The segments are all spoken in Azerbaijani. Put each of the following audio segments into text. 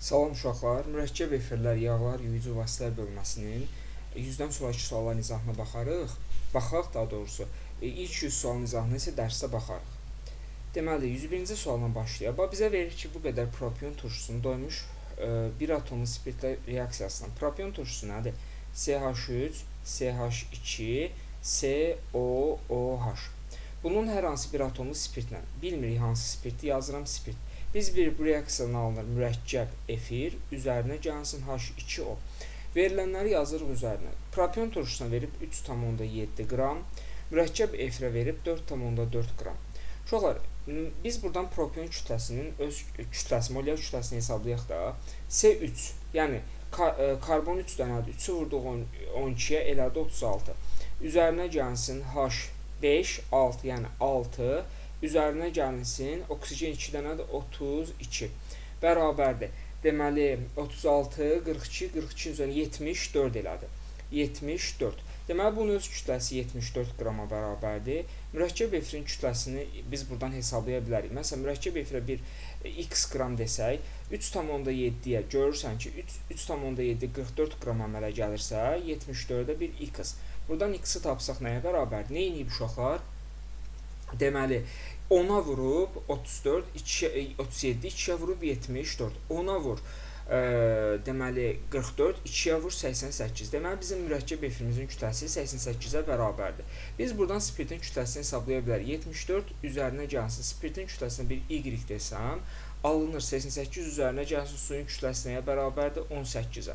Salam uşaqlar, mürəkkəb efirlər, yağlar, yuyucu vasitələr bölməsinin 100-dən sonraki sualların izahına baxaq daha doğrusu. İlk 100 sualın izahına isə dərsdə baxarıq. Deməli, 101-ci sualdan başlayaq. Bizə verir ki, bu qədər propion turşusunu doymuş bir atomlu spirtlə reaksiyasından. Propion turşusu nədir? CH3, CH2, COOH. Bunun hər hansı bir atomlu spirtlə, bilmirik hansı spirti, yazıram spirt. Biz bu reaksiyadan alınır mürəkkəb efir, üzərinə gəlsin H2O. Verilənləri yazırıq üzərinə. Propion turşusuna verib 3,7 qram, mürəkkəb efirə verib 4,4 qram. Uşaqlar, biz buradan propion kütləsinin öz kütləsi, molyar kütləsini hesablayaq da. C3, yəni karbon 3 dənədir. 3-ü vurduq 12-yə, elədi 36. Üzərinə gəlsin H5, 6, yəni 6. Üzərinə gəlinsin, oksigen 2 dənədir, 32. Bərabərdir. Deməli, 36, 42, 42 üzərinə 74 elədi. 74. Deməli, bunun öz kütləsi 74 qrama bərabərdir. Mürəkkəb efirin kütləsini biz buradan hesablaya bilərik. Məsələn, mürəkkəb efirə bir x qram desək, 3,7-yə görürsən ki, 3,7 44 qram əmələ gəlirsə, 74-də bir x. Buradan x-i tapsaq nəyə bərabərdir? Nə edib uşaqlar? Deməli, 10-a vurub 34, 37, 2-yə vurub 74. 10-a vur, deməli, 44, 2-yə vur 88. Deməli, bizim mürəkkəb efirimizin kütləsi 88-ə bərabərdir. Biz buradan spirtin kütləsini hesablaya bilərik. 74 üzərinə gəlsin, spirtin kütləsinə bir y desəm, alınır 88 üzərinə gəlsin, suyun kütləsi nəyə bərabərdir? 18-ə.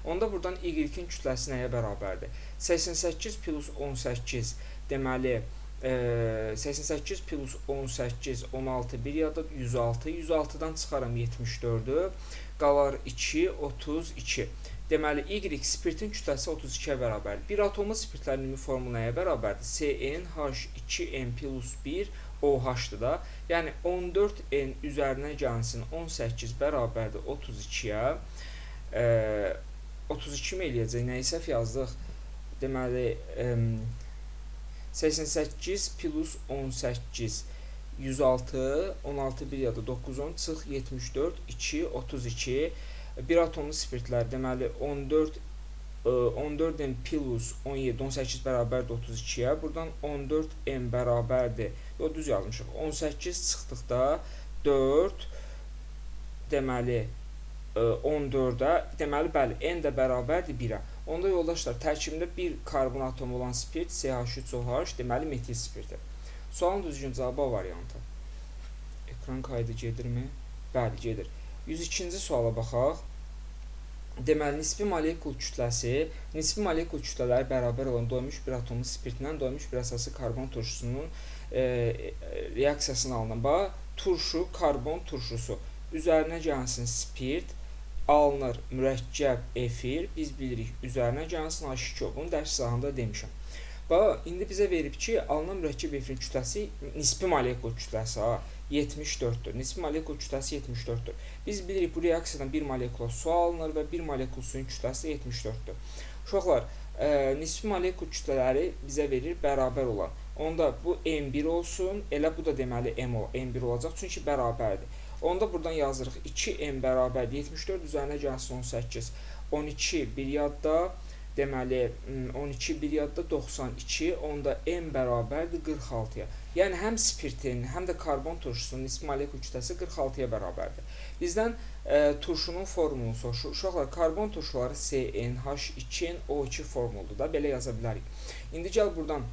Onda buradan y-in kütləsi nəyə bərabərdir? 88 plus 18, deməli, 88 plus 18, 16, bir yada 106, 106-dan çıxaram 74-ü, qalar 2, 32. Deməli, y spirtin kütləsi 32-yə bərabərdir. Bir atomlu spirtlərin ümumi formu nəyə bərabərdir? CnH2n plus 1 OH-dır da. Yəni, 14n üzərinə gəlsin 18 bərabərdir 32-yə. 32 mi eləyəcək? Nəyi səhv yazdıq? Deməli, 88 plus 18, 106, 16 bir yada 9, 10, çıx 74, 2, 32. Bir atomlu spirtlər, deməli 14n plus 17, 18 bərabərdir 32-yə. Buradan 14n bərabərdir, düz yazmışıq, 18 çıxdıqda 4, deməli 14-ə, deməli, bəli, n də bərabərdir 1-ə. Onda yoldaşlar, tərkibində bir karbon atomu olan spirt CH3OH, deməli metil spirti. Sualın düzgün cavabı variantı. Ekran kaydı gedirmi? Bəli, gedir. 102-ci suala baxaq. Deməli, nisbi molekul kütlələri bərabər olan doymuş bir atomlu spirtlə doymuş bir əsası karbon turşusunun reaksiyasını alınır. Bax, turşu, karbon turşusu. Üzərinə gəlsin spirt, alınır mürəkkəb efir, biz bilirik üzərinə gəlsin H2O. Bunu dərs izahında demişəm. Bax, indi bizə verib ki, alınan mürəkkəb efirin kütləsi nisbi molekul kütləsi 74-dür. Nisbi molekul kütləsi 74-dür. Biz bilirik bu reaksiyadan bir molekula su alınır və bir molekul suyun kütləsi 74-dür. Uşaqlar, nisbi molekul kütlələri bizə verir bərabər olan. Onda bu M1 olsun, elə bu da deməli M1 olacaq, çünki bərabərdir. Onda buradan yazırıq 2m bərabərdir 74 üzərinə gəlsin 18, 12 bir yadda, deməli 12 bir yadda 92, onda m bərabərdir 46-ya. Yəni həm spirtin, həm də karbon turşusunun nisbi molekul kütləsi 46-ya bərabərdir. Bizdən turşunun formulunu soruşur. Uşaqlar, karbon turşuları CnH2nO2 formuludur da, belə yaza bilərik. İndi gəl buradan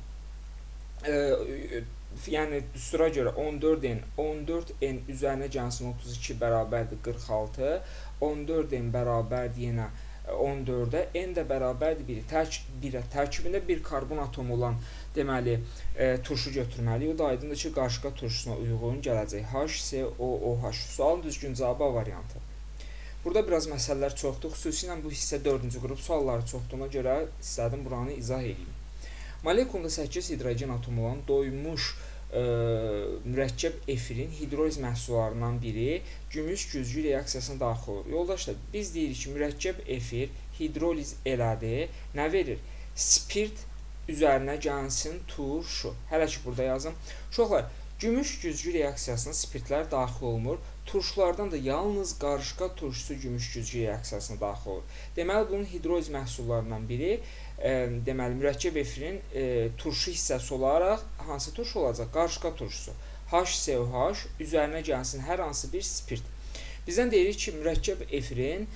yəni düstura görə 14n üzərinə gəlsin 32 bərabərdir 46, 14n bərabərdir yenə 14-ə, n də bərabərdir 1-ə. Tərkibində bir karbon atomu olan deməli turşu götürməliyik. O da aydındır ki, qarışqa turşusuna uyğun gələcək HCOOH. Sualın düzgün cavabı variantı. Burada biraz məsələlər çoxdur. Xüsusilə bu hissə 4-cü qrup sualları çoxduğuna görə istədim buranı izah edeyim. Molekulunda 8 hidrogen atomu olan doymuş mürəkkəb efirin hidroliz məhsullarından biri gümüş güzgü reaksiyasına daxil olur. Yoldaşlar, biz deyirik ki, mürəkkəb efir hidroliz elədi. Nə verir? Spirt üzərinə gəlsin turşu. Hələ ki, burada yazım. Uşaqlar, gümüş güzgü reaksiyasına spirtlər daxil olmur. turşulardan da yalnız qarışqa turşusu gümüş güzgü reaksiyasına daxil olur. Deməli, bunun hidroz məhsullarından biri deməli mürəkkəb efirin turşu hissəsi olaraq hansı turşu olacaq? Qarışqa turşusu. HCOH üzərinə gəlsin hər hansı bir spirt. Bizdən deyirik ki, mürəkkəb efirin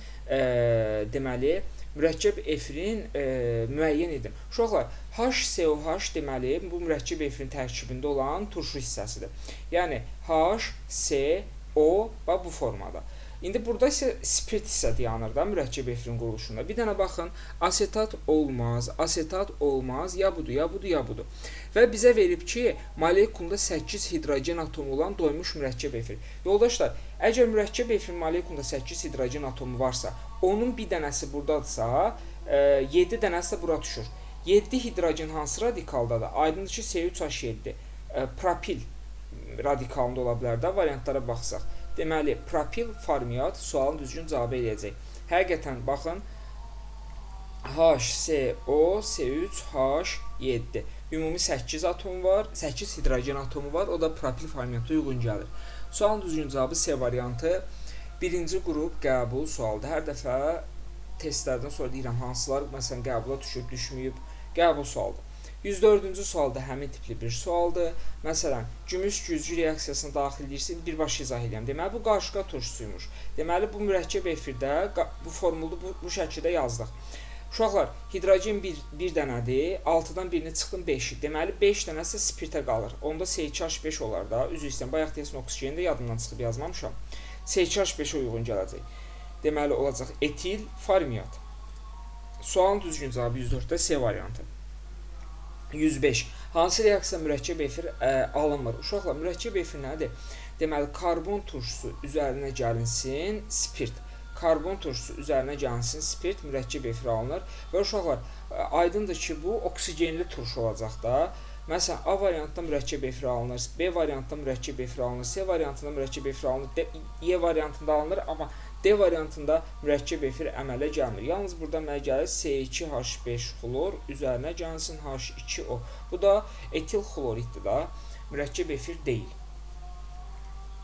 deməli mürəkkəb efirin müəyyən edin. Uşaqlar, HCOH deməli bu mürəkkəb efirin tərkibində olan turşu hissəsidir. Yəni HCO bu formada. İndi burada isə spirt hissə dayanır da mürəkkəb efirin quruluşunda. Bir dənə baxın, asetat olmaz, ya budur, ya budur, ya budur. Və bizə verib ki, molekulunda 8 hidrogen atomu olan doymuş mürəkkəb efir. Yoldaşlar, əgər mürəkkəb efirin molekulunda 8 hidrogen atomu varsa, onun bir dənəsi buradadırsa, 7 dənəsi də bura düşür. 7 hidrogen hansı radikaldadır? Aydındır ki, C3H7 propil radikalında ola bilər də, variantlara baxsaq. Deməli, propil formiat sualın düzgün cavabı eləyəcək. Həqiqətən, baxın, HCO, C3H7. Ümumi 8 atom var, 8 hidrogen atomu var, o da propil formiata uyğun gəlir. Sualın düzgün cavabı C variantı. Birinci qrup qəbul sualdır. Hər dəfə testlərdən sonra deyirəm, hansılar məsələn qəbula düşüb, düşməyib, qəbul sualdır. 104-cü sualda həmin tipli bir sualdır. Məsələn, gümüş güzgü reaksiyasına daxil edirsin, birbaşa izah edirəm. Deməli, bu qarışqa turşusuymuş. Deməli, bu mürəkkəb efirdə bu formulu bu şəkildə yazdıq. Uşaqlar, hidrogen bir dənədir, 6-dan birini çıxdım 5-i. Deməli, 5 dənəsi spirtə qalır. Onda C2H5 olar da. Üzr istəyirəm, bayaq deyəsən oksigen də yadımdan çıxıb yazmamışam. C2H5-ə uyğun gələcək. Deməli, olacaq etil formiat. Sualın düzgün cavabı 104-də C variantı. 105. Hansı reaksiya mürəkkəb efir alınmır? Uşaqlar, mürəkkəb efir nədir? Deməli, karbon turşusu üzərinə gəlinsin, spirt. Karbon turşusu üzərinə gəlinsin, spirt, mürəkkəb efir alınır. Və uşaqlar, aydındır ki, bu oksigenli turşu olacaq da. Məsələn, A variantında mürəkkəb efir alınır, B variantında mürəkkəb efir alınır, C variantında mürəkkəb efir alınır, E variantında alınır, amma D variantında mürəkkəb efir əmələ gəlmir. Yalnız burada əmələ gəlir C2H5 xlor, üzərinə gəlsin H2O. Bu da etil xloriddir da, mürəkkəb efir deyil.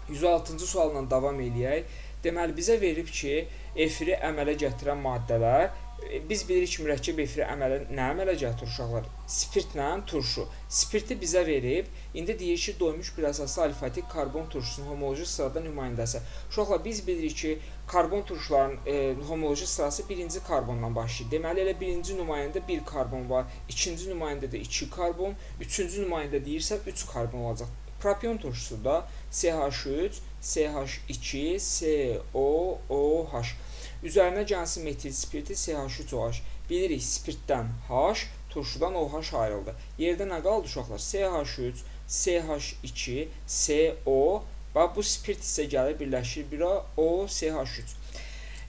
106-cı sualla davam eləyək. Deməli, bizə verib ki, efiri əmələ gətirən maddələr, biz bilirik ki, mürəkkəb efiri nə əmələ gətirir uşaqlar? Spirtlə turşu. Spirti bizə verib, indi deyir ki, doymuş bir əsaslı alifatik karbon turşusunun homoloji sırada nümayəndəsi. Uşaqlar, biz bilirik ki, karbon turşuların homoloji sırası birinci karbondan başlayır. Deməli, elə birinci nümayəndə 1 karbon var, ikinci nümayəndə 2 karbon, üçüncü nümayəndə deyirsə 3 karbon olacaq. Propion turşusu da CH3, CH2, COOH. Üzərinə gəlsin metil spirti CH3OH. Bilirik, spirtdən H, turşudan OH ayrıldı. Yerdə nə qaldı uşaqlar? CH3, CH2, CO. Bu spirt hissə gəlir, birləşir bira O, CH3.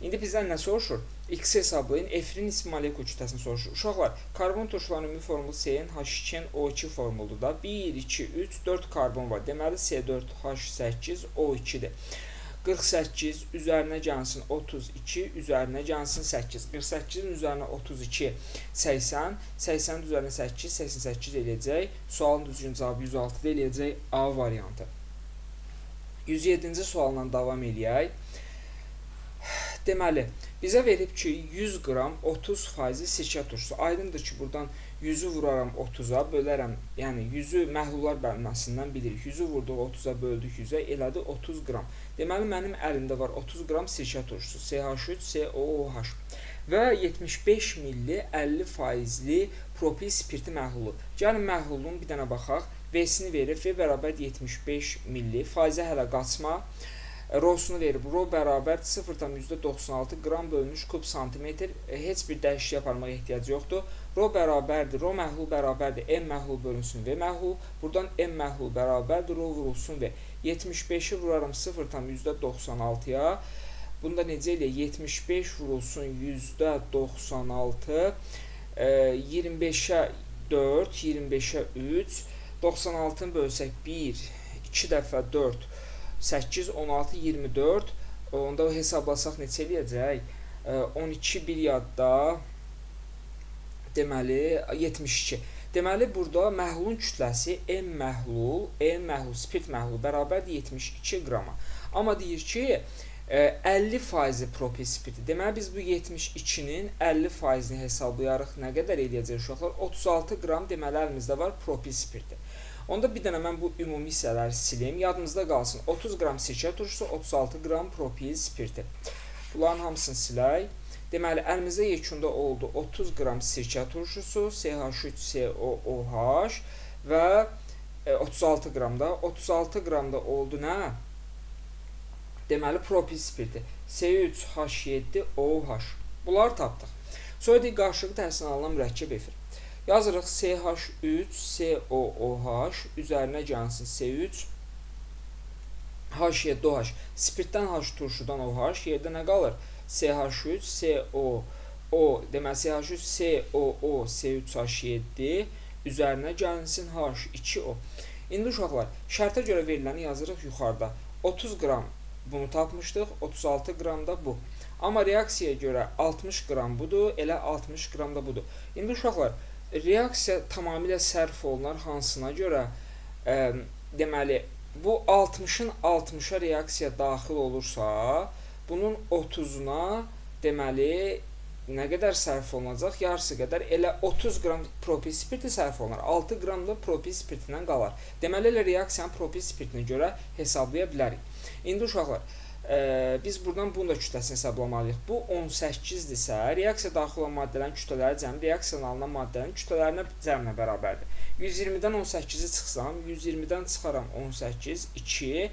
İndi bizdən nə soruşur? X hesablayın, efirin ismi molekul kütləsini soruşur. Uşaqlar, karbon turşularının ümumi formulu CnH2O2 formuludur da. 1, 2, 3, 4 karbon var. Deməli, C4H8O2-dir. 48 üzərinə gəlsin 32, üzərinə gəlsin 8. 48-in üzərinə 32, 80. 80-in üzərinə 8, 88 eləyəcək. Sualın düzgün cavabı 106-da eləyəcək A variantı. 107-ci sualla davam eləyək. Deməli, bizə verib ki, 100 qram 30% sirkə turşusu. Aydındır ki, buradan 100-ü vuraram 30-a, bölərəm, yəni 100-ü məhlullar bölməsindən bilirik. 100-ü vurduq 30-a, böldük 100-ə, elədi 30 qram. Deməli, mənim əlimdə var 30 qram sirkə turşusu, CH3COOH və 75 milli 50%li propil spirti məhlulu. Gəlin məhlulun bir dənə baxaq. V-sini verib, V bərabər 75 milli, faizə hələ qaçma. Rosunu verib, Ro bərabər 0,96 qram bölünmüş kub santimetr, heç bir dəyişiklik aparmağa ehtiyac yoxdur. Ro bərabərdir, Ro məhlul bərabərdir, M məhlul bölünsün V məhlul. Buradan M məhlul bərabərdir, Ro vurulsun V. 75-i vurarım 0,96-ya. Bunda necə eləyək? 75 vurulsun %96, 25-ə 4, 25-ə 3, 96-ını bölsək 1, 2 dəfə 4, 8, 16, 24. Onda hesablasaq neçə eləyəcək? 12 bir yadda, deməli 72. Deməli, burada məhlulun kütləsi M məhlul, spirt məhlul bərabərdir 72 qrama. Amma deyir ki, 50% propil spirti. Deməli biz bu 72-nin 50%-ni hesablayarıq. Nə qədər eləyəcək uşaqlar? 36 qram deməli əlimizdə var propil spirti. Onda bir dənə mən bu ümumi hissələri silim. Yadınızda qalsın. 30 qram sirkə turşusu, 36 qram propil spirti. Bunların hamısını silək. Deməli əlimizdə yekunda oldu 30 qram sirkə turşusu, CH3COOH və 36 qramda. 36 qramda oldu nə? Deməli propil spirti C3H7OH. Bunları tapdıq. Sonra deyək qarşılıqlı təsirlə alınan mürəkkəb efir. Yazırıq CH3COOH üzərinə gəlsin C3H7OH. Spirtdən H, turşudan OH. Yerdə nə qalır? CH3CO deməli CH3COO C3H7 üzərinə gəlsin H2O. İndi uşaqlar, şərtə görə veriləni yazırıq yuxarıda. 30 qram bunu tapmışdıq, 36 qram da bu. Amma reaksiyaya görə 60 qram budur, elə 60 qram da budur. İndi uşaqlar, reaksiya tamamilə sərf olunar hansına görə? Deməli, bu 60-ın 60-a reaksiya daxil olursa, bunun 30-una deməli nə qədər sərf olunacaq? Yarısı qədər. Elə 30 qram propil spirti sərf olunar. 6 qram da propil spirtindən qalar. Deməli, elə reaksiyanın propil spirtinə görə hesablaya bilərik. İndi uşaqlar, biz buradan bunun da kütləsini hesablamalıyıq. Bu 18-dirsə, reaksiya daxil olan maddələrin kütlələri cəmi reaksiyadan alınan maddələrin kütlələrinə cəminə bərabərdir. 120-dən 18-i çıxsam, 120-dən çıxaram 18, 2,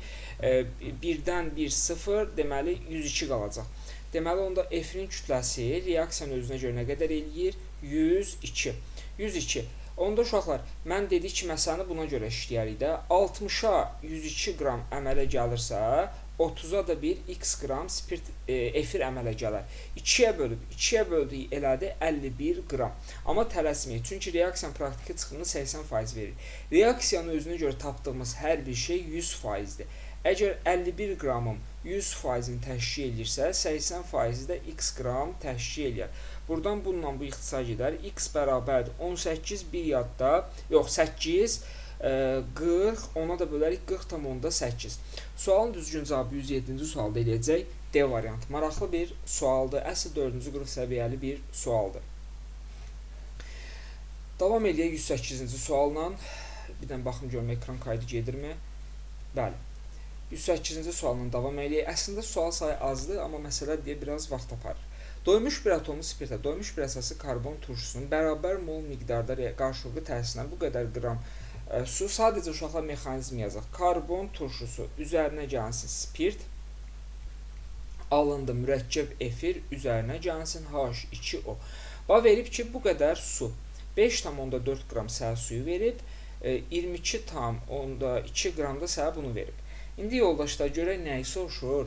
1-dən 1, 0, deməli 102 qalacaq. Deməli, onda efirin kütləsi reaksiyanın özünə görə nə qədər eləyir? 102. 102. Onda uşaqlar, mən dedik ki, məsələni buna görə işləyərik də. 60-a 102 qram əmələ gəlirsə, 30-a da bir x qram efir əmələ gələr. 2-yə böldük elədi 51 qram. Amma tələsməyək, çünki reaksiyanın praktiki çıxımını 80% verir. Reaksiyanın özünə görə tapdığımız hər bir şey 100%-dir. Əgər 51 qramım 100%-ni təşkil edirsə, 80%-i də x qram təşkil edir. Buradan bununla bu ixtisar gedər. X bərabərdir 18, bir yadda, yox 8, 40, ona da bölərik 40,8. Sualın düzgün cavabı 107-ci sualda eləyəcək D variantı. Maraqlı bir sualdır. Əsl 4-cü qrup səviyyəli bir sualdır. Davam eləyək 108-ci sualla. Bir dənə baxım görmə ekran kaydı gedirmi? Bəli. 108-ci sualla davam eləyək. Əslində sual sayı azdır, amma məsələ deyə biraz vaxt aparır. Doymuş bir atomun spirtə, doymuş bir əsası karbon turşusunun bərabər mol miqdarda qarşılıqlı təsirlə bu qədər qram su, sadəcə uşaqlar mexanizmi yazaq. Karbon turşusu üzərinə gəlsin spirt, alındı mürəkkəb efir, üzərinə gəlsin H2O. Bax, verib ki, bu qədər su, 5,4 qram səl suyu verib, 22,2 qram da səl bunu verib. İndi yoldaşlar görək nəyi soruşur?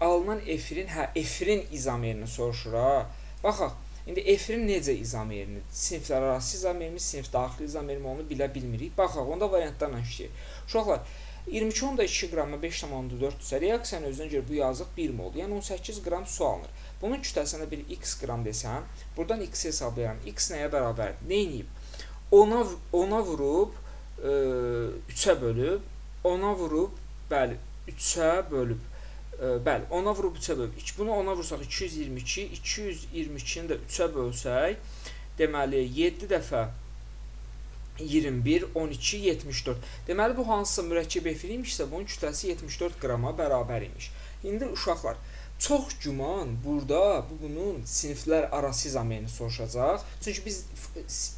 Alınan efirin, efirin izomerini soruşur. Baxaq, indi efirin necə izomerini? Siniflər arası izomerimi, sinif daxili izomerimi onu bilə bilmirik. Baxaq, onda variantlarla işləyir. Uşaqlar, 22,2 qramı 5,4-dürsə, reaksiyanın özünə görə bu yazıq 1 moldur. Yəni 18 qram su alınır. Bunun kütləsində bir x qram desəm, buradan x hesablayıram. X nəyə bərabərdir? Neyniyib? 10-a vurub, 3-ə bölüb, 10-a vurub, bəli, 3-ə bölüb. Bəli, 10-a vurub 3-ə bölüb. Bunu 10-a vursaq 222, 222-ni də 3-ə bölsək, deməli 7 dəfə 21, 12, 74. Deməli, bu hansısa mürəkkəb efir imişsə, bunun kütləsi 74 qrama bərabər imiş. İndi uşaqlar, çox güman burada bunun siniflər arası izomerini soruşacaq. Çünki biz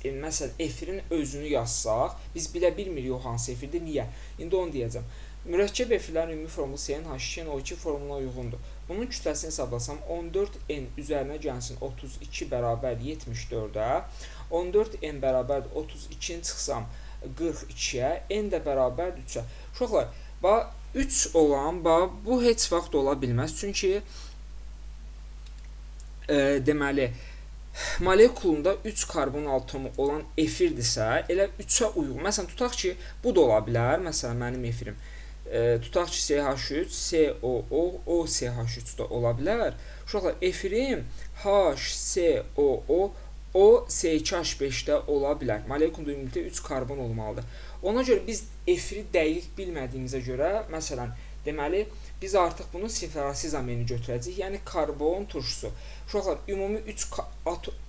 məsələn efirin özünü yazsaq, biz bilə bilmirik o hansı efirdir. Niyə? İndi onu deyəcəm. Mürəkkəb efirlərin ümumi formulu CnH2NO2 formuluna uyğundur. Bunun kütləsini hesablasam 14n üzərinə gəlsin 32 bərabər 74-ə, 14n bərabər 32-ni çıxsam 42-yə, n də bərabər 3-ə. Uşaqlar, bax 3 olan, bax bu heç vaxt ola bilməz. Çünki deməli molekulunda 3 karbon atomu olan efirdirsə, elə 3-ə uyğun. Məsələn, tutaq ki, bu da ola bilər. Məsələn, mənim efirim. Tutaq ki, CH3, COO, OCH3 da ola bilər. Uşaqlar, efirim HCOO, OCH5-də ola bilər. Molekulunda ümumilikdə 3 karbon olmalıdır. Ona görə biz efiri dəqiq bilmədiyimizə görə, məsələn, deməli, biz artıq bunu separasiz izomeri götürəcəyik. Yəni karbon turşusu. Uşaqlar, ümumi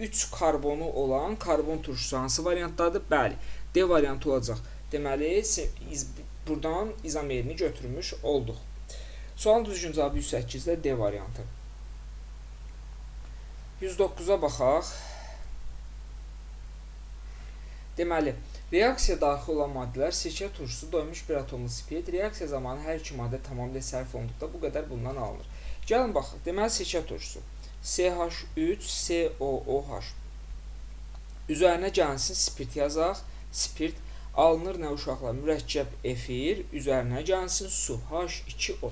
3 karbonu olan karbon turşusu hansı variantdadır? Bəli, D variantı olacaq. Deməli, buradan izomerini götürmüş olduq. Sualın düzgün cavabı 108-də D variantı. 109-a baxaq. Deməli, reaksiya daxil olan maddələr sirkə turşusu, doymuş bir atomlu spirit, reaksiya zamanı hər iki maddə tamamilə sərf olunduqda bu qədər bundan alınır. Gəlin baxaq. Deməli, sirkə turşusu CH3COOH. Üzərinə gəlsin spirit yazaq. Spirit alınır nə uşaqlar? Mürəkkəb efir, üzərinə gəlsin su H2O.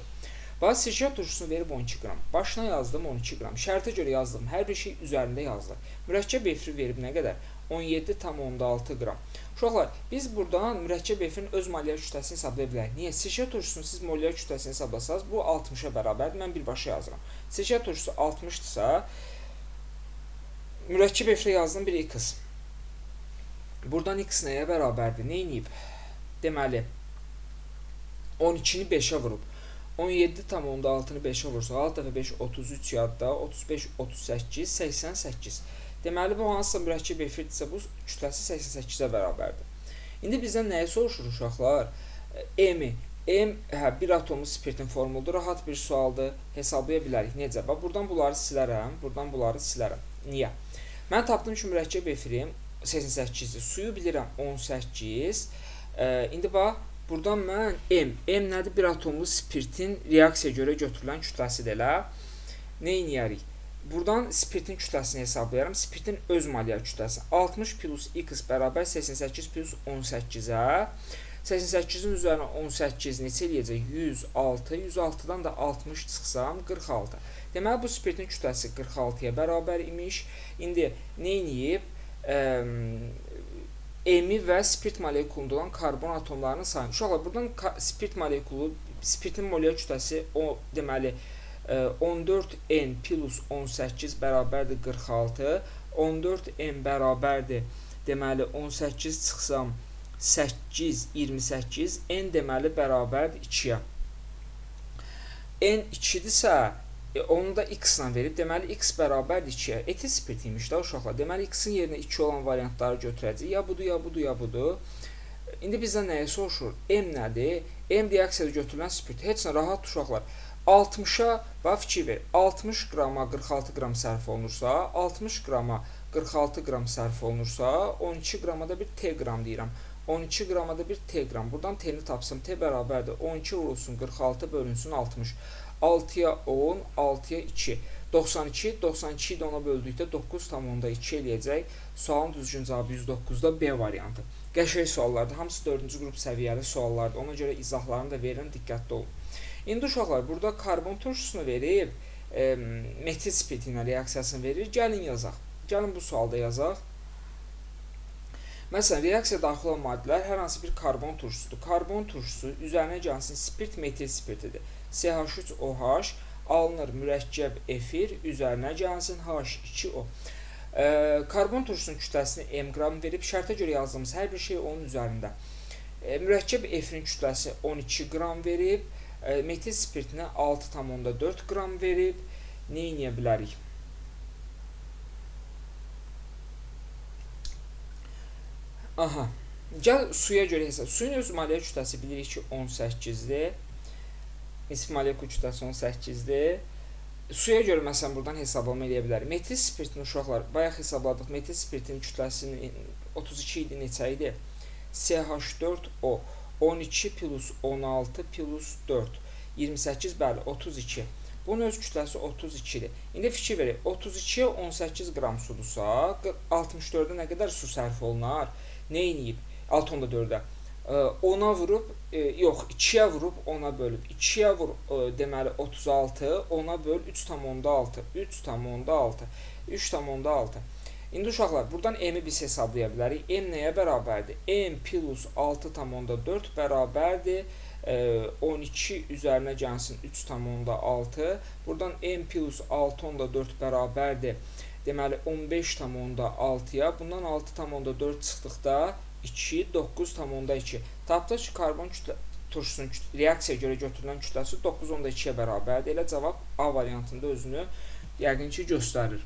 Bax, sirkə turşusunu verib 12 qram. Başına yazdım 12 qram. Şərtə görə yazdım. Hər bir şey üzərində yazılır. Mürəkkəb efiri verib nə qədər? 17,6 qram. Uşaqlar, biz buradan mürəkkəb efirin öz molyar kütləsini hesablaya bilərik. Niyə? Sirkə turşusunu siz molyar kütləsini hesablasanız, bu 60-a bərabərdir. Mən birbaşa yazıram. Sirkə turşusu 60-dırsa, mürəkkəb efirə yazdım bir x. Buradan x nəyə bərabərdir? Nə edib? Deməli, 12-ni 5-ə vurub. 17,6-nı 5-ə vursa, 6 dəfə 5, 33 yadda, 35, 38, 88. Deməli, bu hansısa mürəkkəb efirdirsə, bu kütləsi 88-ə bərabərdir. İndi bizdən nəyə soruşur uşaqlar? M bir atomlu spiritin formuludur. Rahat bir sualdır. Hesablaya bilərik. Necə? Buradan bunları silərəm. Buradan bunları silərəm. Niyə? Mən tapdım ki, mürəkkəb efirim 88-dir. Suyu bilirəm 18. İndi bax, buradan mən M nədir? Bir atomlu spiritin reaksiyaya görə götürülən kütləsidir elə. Nə edərik? Buradan spiritin kütləsini hesablayarım. Spiritin öz molyar kütləsi 60 plus x bərabər 88 plus 18-ə. 88-in üzərinə 18 neçə eləyəcək? 106. 106-dan da 60 çıxsam 46. Deməli, bu spiritin kütləsi 46-ya bərabər imiş. İndi nə edib? M-i və spirit molekulunda olan karbon atomlarının sayını. Uşaqlar, buradan spirit molekulu, spiritin molyar kütləsi deməli 14N plus 18 bərabərdir 46. 14N bərabərdir. Deməli, 18 çıxsam 8, 28. N deməli bərabərdir 2-yə. N 2-dirsə, onu da x-la verib. Deməli, x bərabərdir 2-yə. Etil spirit imiş də uşaqlar. Deməli, x-in yerinə 2 olan variantları götürəcək. Ya budur, ya budur, ya budur. İndi bizdən nəyə soruşur? M nədir? M reaksiyada götürülən spirit. Heç nə, rahat uşaqlar. 60-a, bax fikir ver, 60 qrama 46 qram sərf olunursa, 60 qrama 46 qram sərf olunursa, 12 qrama da bir t qram deyirəm. 12 qrama da bir t qram. Buradan t-ni tapsam, t bərabərdir. 12 vurulsun, 46 bölünsün, 60. 6-ya 10, 6-ya 2. 92, 92 də ona böldükdə 9,2 eləyəcək. Sualın düzgün cavabı 109-da B variantı. Qəşəng suallardır. Hamısı 4-cü qrup səviyyəli suallardır. Ona görə izahlarını da verirəm, diqqətli olun. İndi uşaqlar, burada karbon turşusunu verib, metil spiriti ilə reaksiyasını verir. Gəlin yazaq. Gəlin bu sualda yazaq. Məsələn, reaksiya daxil olan maddələr hər hansı bir karbon turşusudur. Karbon turşusu üzərinə gəlsin spirit metil spiritidir. CH3OH alınır mürəkkəb efir, üzərinə gəlsin H2O. Karbon turşusunun kütləsini m qram verib, şərtə görə yazdığımız hər bir şey onun üzərində. Mürəkkəb efirin kütləsi 12 qram verib, metil spiritinə 6,4 qram verib. Nə edə bilərik? Aha. Gəl suya görə hesab. Suyun öz molyar kütləsi bilirik ki 18-dir. Nisbi molekul kütləsi 18-dir. Suya görə məsələn buradan hesablama edə bilərik. Metil spiritin uşaqlar bayaq hesabladıq. Metil spiritin kütləsinin 32 idi, neçə idi? CH4O 12 plus 16 plus 4 28, bəli 32. Bunun öz kütləsi 32-dir. İndi fikir verək. 32-yə 18 qram sudursa, 64-də nə qədər su sərf olunar? Nə edib? 6,4-də. 10-a vurub, yox, 2-yə vurub 10-a bölüb. 2-yə vur, deməli 36, 10-a böl 3,6. 3,6. 3,6. İndi uşaqlar, buradan m-i biz hesablaya bilərik. M nəyə bərabərdir? M plus 6,4 bərabərdir 12 üzərinə gəlsin 3,6. Buradan m plus 6,4 bərabərdir. Deməli 15,6-ya. Bundan 6,4 çıxdıqda 2, 9,2. Tapdıq ki, karbon turşusunun reaksiyaya görə götürülən kütləsi 9.2-yə bərabərdir. Elə cavab A variantında özünü yəqin ki göstərir.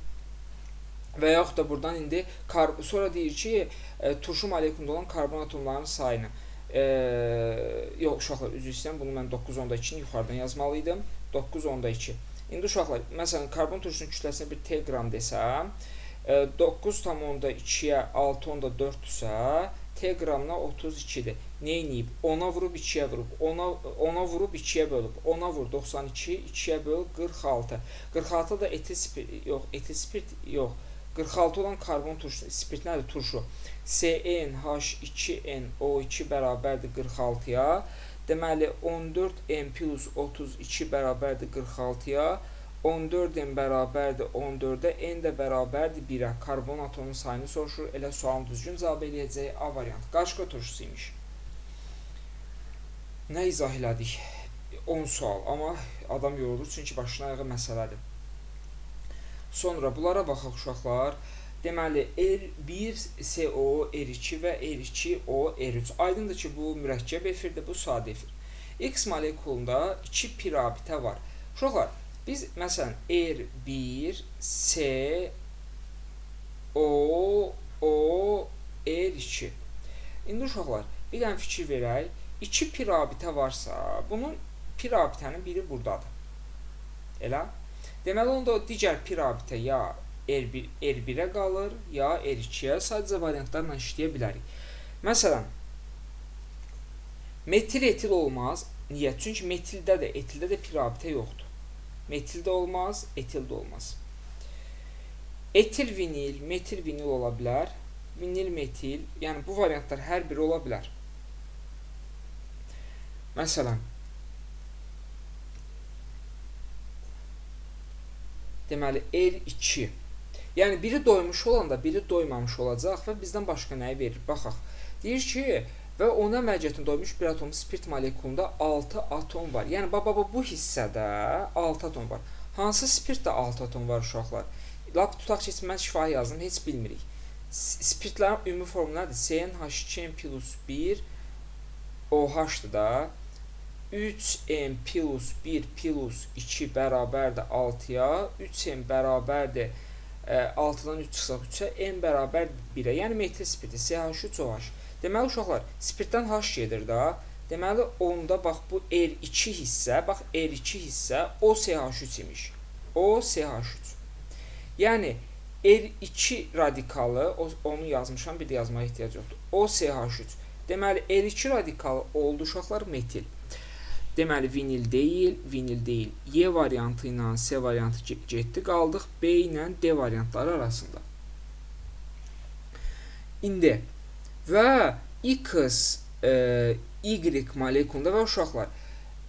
Və yaxud da buradan indi sonra deyir ki, turşu molekulunda olan karbon atomlarının sayını yox uşaqlar, üzr istəyirəm, bunu mən 9.2-ni yuxarıdan yazmalıydım. 9.2. İndi uşaqlar, məsələn, karbon turşusunun kütləsinə bir T qram desəm, 9.2-yə 6.4-dürsə, T qramına 32-dir. Neyniyib? 10-a vurub 2-yə vurub, 10-a vurub 2-yə bölüb, 10-a vur 92, 2-yə böl 46. 46 da etil spirt yox. 46 olan karbon turşusu, spirt nədir? Turşu. CnH2nO2 bərabərdir 46-ya. Deməli, 14n plus 32 bərabərdir 46-ya. 14n bərabərdir 14-ə, n də bərabərdir 1-ə. Karbon atomunun sayını soruşur. Elə sualın düzgün cavab eləyəcək A variantı. Qaşqa turşusu imiş. Nə izah elədik? 10 sual. Amma adam yorulur, çünki başına ayağı məsələdir. Sonra bunlara baxaq uşaqlar. Deməli, R1CO, R2 və R2O, R3. Aydındır ki, bu mürəkkəb efirdir, bu sadə efir. X molekulunda 2 pirabitə var. Uşaqlar, biz məsələn R1CO, R2. İndi uşaqlar, bir dənə fikir verək. 2 pirabitə varsa, bunun pirabitənin biri buradadır. Elə? Deməli, onda o digər pirabitə ya R1-ə qalır, ya R2-yə. Sadəcə variantlarla işləyə bilərik. Məsələn, metil-etil olmaz. Niyə? Çünki metildə də, etildə də pirabitə yoxdur. Metildə olmaz, etildə olmaz. Etil-vinil, metil-vinil ola bilər. Vinil-metil, yəni bu variantlar hər biri ola bilər. Məsələn, deməli, R2. Yəni, biri doymuş olanda, biri doymamış olacaq və bizdən başqa nəyi verir? Baxaq. Deyir ki, və ona əməliyyatında doymuş bir atom spirt molekulunda 6 atom var. Yəni, bu hissədə 6 atom var. Hansı spirtdə 6 atom var uşaqlar? Lap tutaq ki, mən şifahi yazdım, heç bilmirik. Spirtlərin ümumi formu nədir? CnH2n plus 1 OH-dır da. 3n plus 1 plus 2 bərabərdir 6-ya. 3n bərabərdir 6-dan 3 çıxsaq 3-ə, n bərabərdir 1-ə. Yəni, metil spirti CH3OH. Deməli, uşaqlar, spirtdən H gedir da. Deməli, onda, bax, bu R2 hissə, bax, R2 hissə OCH3 imiş. OCH3. Yəni, R2 radikalı, onu yazmışam, bir də yazmaya ehtiyac yoxdur. OCH3. Deməli, R2 radikalı oldu, uşaqlar, metil. Deməli, vinil deyil. Y variantı ilə C variantı getdi. Qaldıq B ilə D variantları arasında. İndi və X, Y molekulunda və uşaqlar,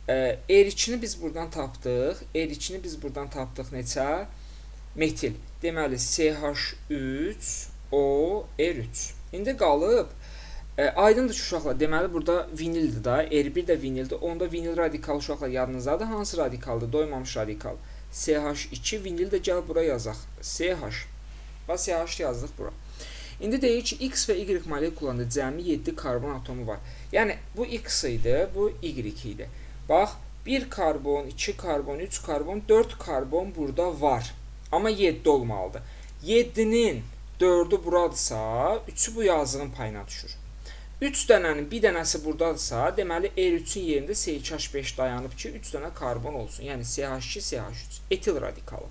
R2-ni biz buradan tapdıq. R2-ni biz buradan tapdıq neçə? Metil. Deməli, CH3O, R3. İndi qalıb, aydındır ki, uşaqlar, deməli, burada vinildir da, R1 də vinildir. Onda vinil radikal uşaqlar yadınızdadır. Hansı radikaldır? Doymamış radikal. CH2, vinil də gəl bura yazaq. CH. Və CH yazdıq bura. İndi deyir ki, X və Y molekullarında cəmi 7 karbon atomu var. Yəni, bu X idi, bu Y idi. Bax, 1 karbon, 2 karbon, 3 karbon, 4 karbon burada var. Amma 7 olmalıdır. 7-nin 4-ü buradırsa, 3-ü bu yazığın payına düşür. 3 dənənin bir dənəsi buradadırsa, deməli R3-ün yerində CH5 dayanıb ki, 3 dənə karbon olsun. Yəni CH2, CH3. Etil radikalı.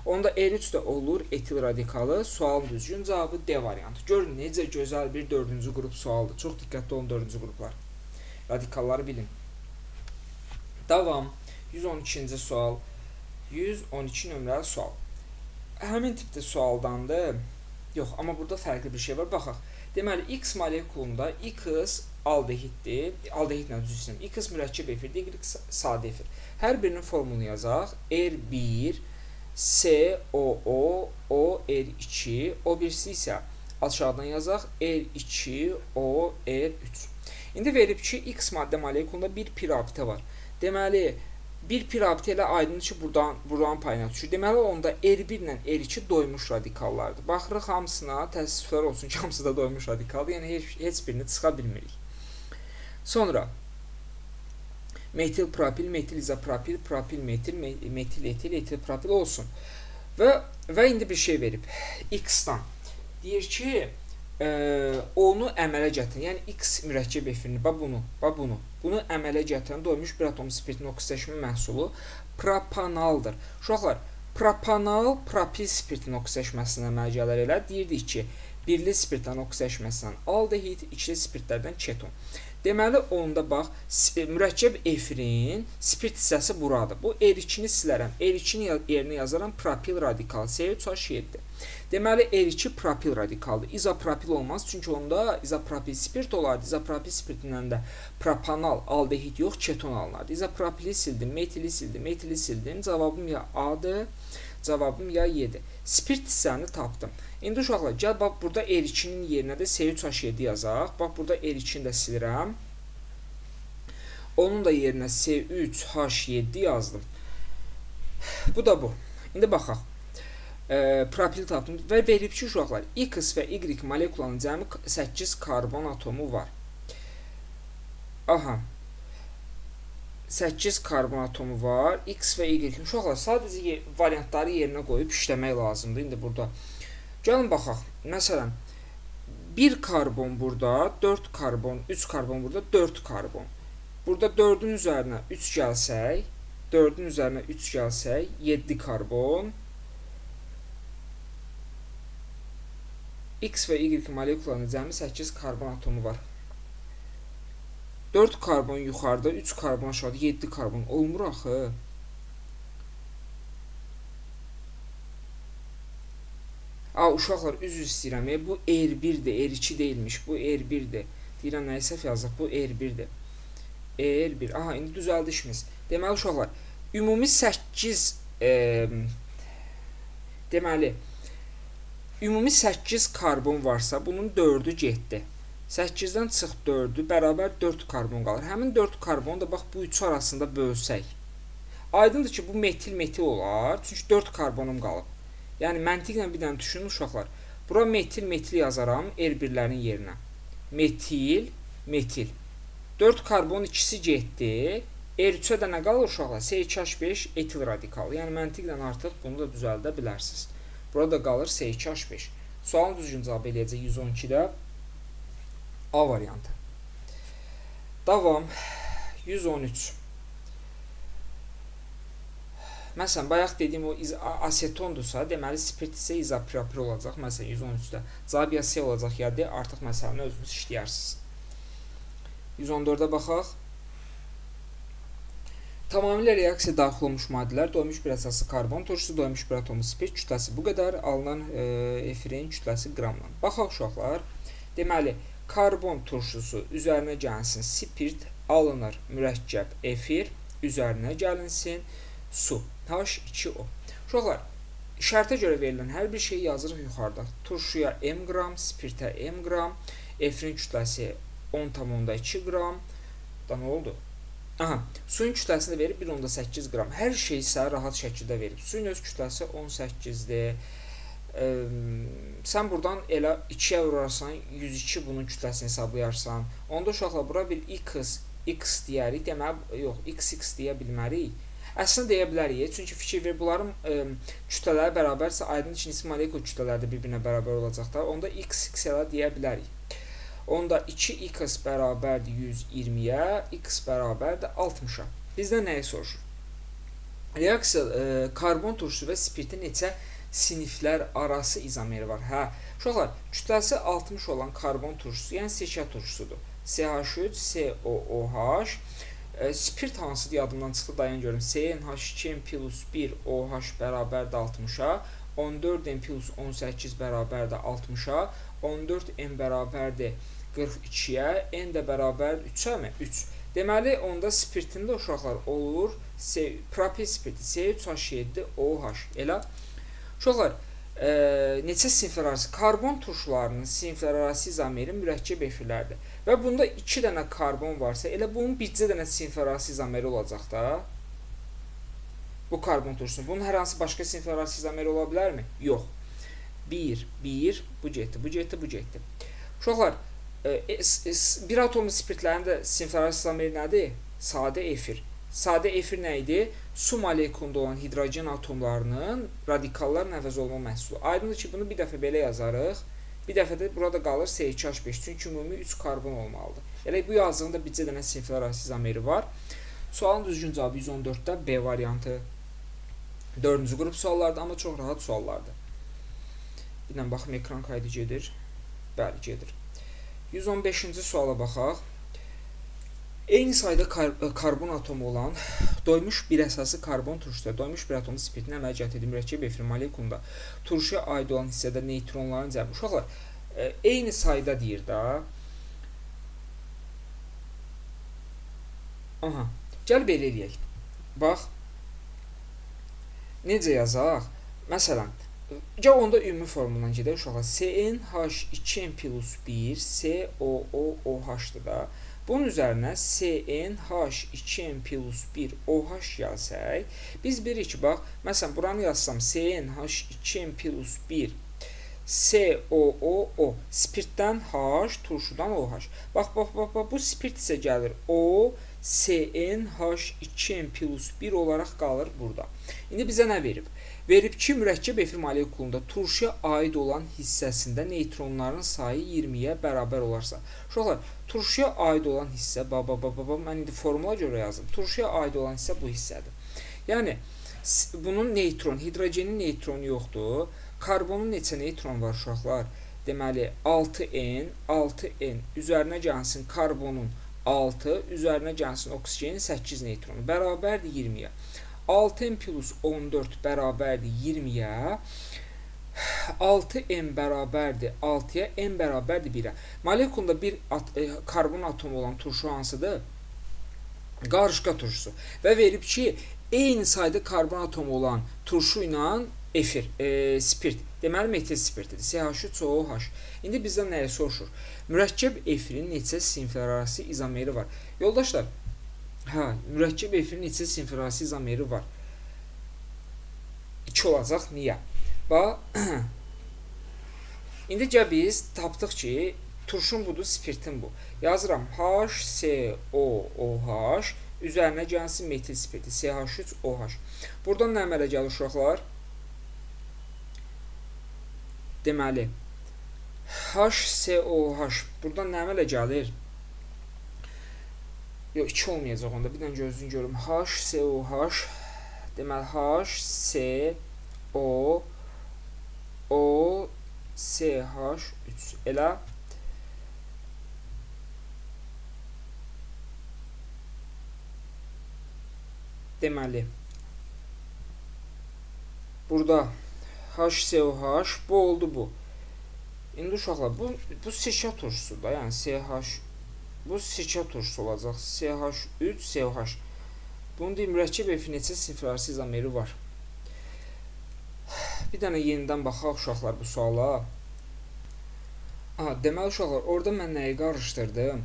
Onda R3 də olur, etil radikalı. Sualın düzgün cavabı D variantı. Görün, necə gözəl bir 4-cü qrup sualdır. Çox diqqətli olun 4-cü qruplar. Radikalları bilin. Davam. 112-ci sual. 112 nömrəli sual. Həmin tipdə sualdandır. Yox, amma burada fərqli bir şey var. Baxaq. Deməli, X molekulunda X aldehiddir. Aldehidlə düzülsün. X mürəkkəb efirdir, Y sadə efir. Hər birinin formulunu yazaq. R1, COO, O, R2, o birisi isə aşağıdan yazaq. R2, O, R3. İndi verib ki, X maddə molekulunda bir pirabitə var. Deməli, bir pirabitə ilə aydındır ki, buradan payına düşür. Deməli, onda R1 ilə R2 doymuş radikallardır. Baxırıq hamısına, təəssüflər olsun ki, hamısı da doymuş radikaldır. Yəni, heç birini çıxa bilmirik. Sonra, Metil propil, metil izopropil, propil metil, metil etil, etil propil olsun. Və indi bir şey verib. X-dan deyir ki, onu əmələ gətirin. Yəni X mürəkkəb efirini, bunu əmələ gətirən doymuş bir atom spirtin oksidaşma məhsulu propanaldır. Uşaqlar, propanal propil spirtin oksidaşmasına əmələ gəlir elə. Deyirdik ki, birli spirtdən oksidaşmasından aldehid, ikili spirtlərdən keton. Deməli, onda bax, mürəkkəb efirin spirt hissəsi buradır. Bu R2-ni silərəm. R2-ni yerinə yazaram propil radikal C3H7. Deməli, R2 propil radikaldır. İzopropil olmaz, çünki onda izopropil spirt olardı. İzopropil spirtindən də propanal, aldehid yox, keton alınardı. İzopropili sildim, metili sildim, metili sildim. Cavabım ya A-dır, cavabım ya Y-dir. Spirt hissəni tapdım. İndi uşaqlar, gəl bax, burada R2-nin yerinə də C3H7 yazaq. Bax, burada R2-ni də silirəm. Onun da yerinə C3H7 yazdım. Bu da bu. İndi baxaq. Propil tapdım və verib ki, uşaqlar, X və Y molekulanın cəmi 8 karbon atomu var. Aha. 8 karbon atomu var. X və Y. Uşaqlar, sadəcə variantları yerinə qoyub işləmək lazımdır. İndi burada. Gəlin baxaq. Məsələn, 1 karbon burada, 4 karbon, 3 karbon burada, 4 karbon. Burada 4-ün üzərinə 3 gəlsək, 4-ün üzərinə 3 gəlsək, 7 karbon. X və Y molekulanın cəmi 8 karbon atomu var. 4 karbon yuxarıda, 3 karbon aşağıda, 7 karbon. Olmur axı. Uşaqlar, üzr istəyirəm. Bu R1-dir, R2 deyilmiş. Bu R1-dir. Deyirəm, nəyə səhv yazdıq? Bu R1-dir. R1. Aha, indi düzəldi işimiz. Deməli, uşaqlar, ümumi 8 deməli, ümumi 8 karbon varsa, bunun 4-ü getdi. 8-dən çıx 4-ü, bərabər 4 karbon qalır. Həmin 4 karbonu da bax, bu üçü arasında bölsək. Aydındır ki, bu metil olar, çünki 4 karbonum qalıb. Yəni, məntiqlə bir dənə düşünün, uşaqlar. Bura metil yazaram R1-lərin yerinə. Metil. 4 karbon ikisi getdi. R3-ə də nə qalır, uşaqlar? C2H5 etil radikal. Yəni, məntiqlə artıq bunu da düzəldə bilərsiniz. Burada qalır C2H5. Sualın düzgün cavabı eləyəcək 112-də A variantı. Davam. 113. Məsələn, bayaq dediyim o asetondursa, deməli spirt isə izopropil olacaq. Məsələn, 113-də cavab ya C olacaq ya D. Artıq məsələni özünüz işləyərsiniz. 114-də baxaq. Tamamilə reaksiya daxil olmuş maddələr, doymuş bir əsası karbon turşusu, doymuş bir atomu spirt, kütləsi bu qədər, alınan efirin kütləsi qramla. Baxaq uşaqlar. Deməli, karbon turşusu üzərinə gəlsin, spirt alınır, mürəkkəb efir üzərinə gəlinsin, su, H2O. Uşaqlar, şərtə görə verilən hər bir şeyi yazırıq yuxarıda. Turşuya M qram, spirtə M qram, efirin kütləsi 10,2 qram. Da nə oldu? Aha, suyun kütləsini verib 1,8 qram. Hər şey isə rahat şəkildə verib. Suyun öz kütləsi 18-dir. Sən buradan elə 2-yə vurarsan, 102 bunun kütləsini hesablayarsan. Onda uşaqlar, bura bir X deyərik. Deməli, yox, XX deyə bilmərik. Əslində deyə bilərik, çünki fikir ver, bunların kütlələri bərabərsə, aydın ki, nisbi molekul kütlələri də bir-birinə bərabər olacaqlar. Onda XX elə deyə bilərik. Onda 2x bərabərdir 120-yə, x bərabərdir 60-a. Bizdən nəyi soruşur? Reaksiya karbon turşusu və spirtin neçə siniflər arası izomeri var? Hə, uşaqlar, kütləsi 60 olan karbon turşusu, yəni CH turşusudur. CH3, COOH. Spirt hansıdır yadımdan çıxdı, dayan görüm. CnH2n plus 1 OH bərabərdir 60-a, 14n plus 18 bərabərdir 60-a, 14n bərabərdir 42-yə, n də bərabərdir 3-ə mi? 3. Deməli, onda spirtində uşaqlar olur propil spirti C3H7OH. Elə, uşaqlar, neçə siniflər arası? Karbon turşularının siniflər arası izomeri mürəkkəb efirlərdir. Və bunda 2 dənə karbon varsa, elə bunun bircə dənə siniflər arası izomeri olacaq da. Bu karbon turşusunun. Bunun hər hansı başqa siniflər arası izomeri ola bilərmi? Yox. 1, bu getdi. Uşaqlar, bir atomlu spirtlərin də siniflər arası izomeri nədir? Sadə efir. Sadə efir nə idi? Su molekulunda olan hidrogen atomlarının radikallarla əvəz olunma məhsulu. Aydındır ki, bunu bir dəfə belə yazarıq. Bir dəfə də burada qalır C2H5. Çünki ümumi 3 karbon olmalıdır. Elə bu yazdığında bircə dənə sinflər arası izomeri var. Sualın düzgün cavabı 114-də B variantı. 4-cü qrup suallardır, amma çox rahat suallardır. Bir dənə baxım, ekran kaydı gedir. Bəli, gedir. 115-ci suala baxaq. Eyni sayda karbon atomu olan doymuş bir əsası karbon turşuda doymuş bir atomu spirtin əməliyyat edir mürəkkəb efir molekulunda turşuya aid olan hissədə neytronların cəmi. Uşaqlar, eyni sayda deyir da. Aha, gəl belə eləyək. Bax, necə yazaq? Məsələn, gəl onda ümumi formuldan gedək uşaqlar. CnH2n+1 COOH-dır da. Bunun üzərinə CnH2n+1 OH gəlsək, biz bilirik ki, bax, məsələn, buranı yazsam CnH2n+1 COOO, spirtdən H, turşudan OH. Bax, bu spirt isə gəlir O, CnH2n+1 olaraq qalır burada. İndi bizə nə verib? Verib ki, mürəkkəb efir molekulunda turşuya aid olan hissəsində neytronların sayı 20-yə bərabər olarsa. Uşaqlar, turşuya aid olan hissə, mən indi formula görə yazdım. Turşuya aid olan hissə bu hissədir. Yəni, bunun neytron, hidrogenin neytronu yoxdur. Karbonun neçə neytron var uşaqlar? Deməli, 6n, üzərinə gəlsin karbonun 6, üzərinə gəlsin oksigenin 8 neytronu. Bərabərdir 20-yə. 6n plus 14 bərabərdir 20-yə. 6n bərabərdir 6-ya, n bərabərdir 1-ə. Molekulda bir karbon atomu olan turşu hansıdır? Qarışqa turşusu. Və verib ki, eyni sayda karbon atomu olan turşu ilə efir, spirt. Deməli, metil spirtidir. CH3OH. İndi bizdən nəyə soruşur? Mürəkkəb efirin neçə sinflər arası izomeri var? Yoldaşlar, mürəkkəb efirin neçə sinflər arası izomeri var? 2 olacaq. Niyə? Bax, indi biz tapdıq ki, turşun budur, spirtin bu. Yazıram HCOOH, üzərinə gəlsin metil spirti, CH3OH. Buradan nə əmələ gəlir uşaqlar? Deməli, HCOH, buradan nə əmələ gəlir? Yox, 2 olmayacaq onda, bir dənə gözlüyün görüm. HCOH, deməli, HCOCH3, elə. Deməli, burada HCOH, bu oldu bu. İndi uşaqlar, bu seçə turşusudur da, yəni CH, bu seçə turşusu olacaq. CH3, COH. Bunu deyim, mürəkkəb efir neçə sinflər arası izomeri var? Bir dənə yenidən baxaq uşaqlar bu suala. Deməli uşaqlar, orada mən nəyi qarışdırdım?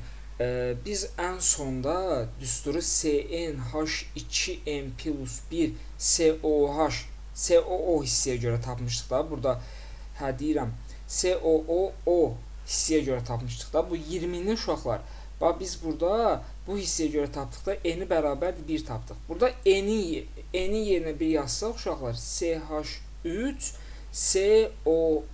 Biz ən sonda düsturu CnH2n+1 COO hissəyə görə tapmışdıq da. Burada, deyirəm, COO hissəyə görə tapmışdıq da. Bu 20-ni uşaqlar. Bax, biz burada bu hissəyə görə tapdıqda n-i bərabərdir 1 tapdıq. Burada n-i yerinə 1 yazsaq uşaqlar, CH3 COO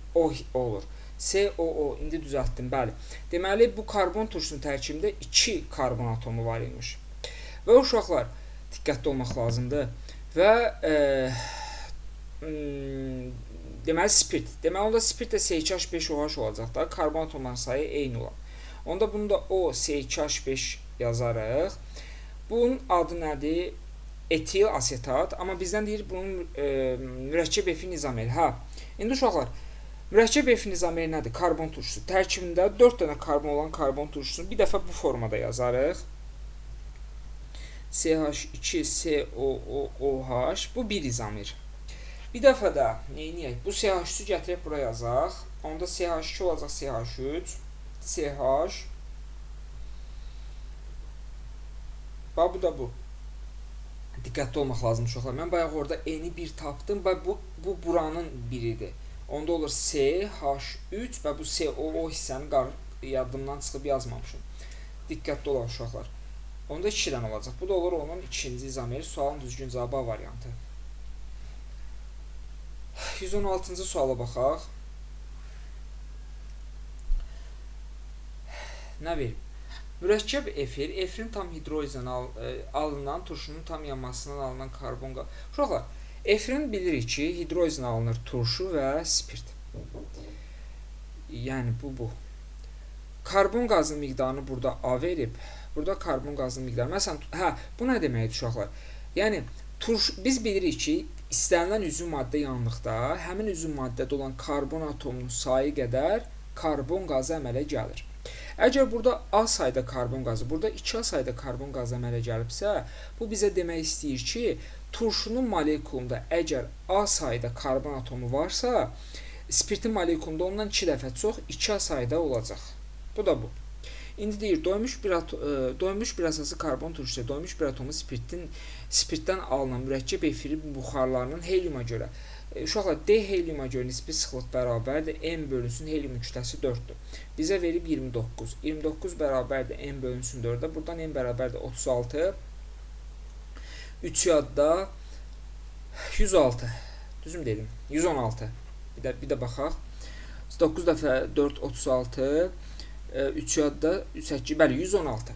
olur. COO, indi düzəltdim, bəli. Deməli, bu karbon turşusunun tərkibində 2 karbon atomu var imiş. Və uşaqlar, diqqətli olmaq lazımdır. Və deməli, spirt. Deməli, onda spirt də C2H5OH olacaq da, karbon atomların sayı eyni olan. Onda bunu da O C2H5 yazarıq. Bunun adı nədir? Etil asetat. Amma bizdən deyir, bunun mürəkkəb efir izomeri. İndi uşaqlar, mürəkkəb efir izomeri nədir? Karbon turşusu. Tərkibində 4 dənə karbon olan karbon turşusunu bir dəfə bu formada yazarıq. CH2COOH. Bu bir izomer. Bir dəfə də neyiniyək? Bu CH3-ü gətirək bura yazaq. Onda CH2 olacaq CH3. CH. Bax, bu da bu. Diqqətli olmaq lazım uşaqlar. Mən bayaq orada n-i 1 tapdım. Bax, bu buranın biridir. Onda olur CH3 və bu COO hissəni yadımdan çıxıb yazmamışım. Diqqətli olaq uşaqlar. Onda 2 dənə olacaq. Bu da olur onun ikinci izomeri. Sualın düzgün cavabı A variantı. 116-cı suala baxaq. Nə verir? Mürəkkəb efir, efirin tam hidrolizindən alınan, turşunun tam yanmasından alınan karbon qazı. Uşaqlar, efirin bilirik ki, hidrolizindən alınır turşu və spirt. Yəni bu. Karbon qazının miqdarını burada A verib. Burada karbon qazının miqdarı. Məsələn, bu nə deməkdir uşaqlar? Yəni biz bilirik ki, istənilən üzvü maddə yandıqda həmin üzvü maddədə olan karbon atomunun sayı qədər karbon qazı əmələ gəlir. Əgər burada A sayda karbon qazı, burada 2A sayda karbon qazı əmələ gəlibsə, bu bizə demək istəyir ki, turşunun molekulunda əgər A sayda karbon atomu varsa, spirtin molekulunda ondan 2 dəfə çox 2A sayda olacaq. Bu da bu. İndi deyir, doymuş bir əsası karbon turşusu, doymuş bir atomu spirtdən alınan mürəkkəb efiri buxarlarının helyuma görə. Uşaqlar, D helyuma görə nisbi sıxlıq bərabərdir, M bölünsün helyumun kütləsi 4-dür. Bizə verib 29. 29 bərabərdir, M bölünsün 4-də. Buradan M bərabərdir 36. 3 yadda 106. Düzüm dedim. 116. Bir də baxaq. 9 dəfə 4, 36. 3 yadda 8, bəli, 116.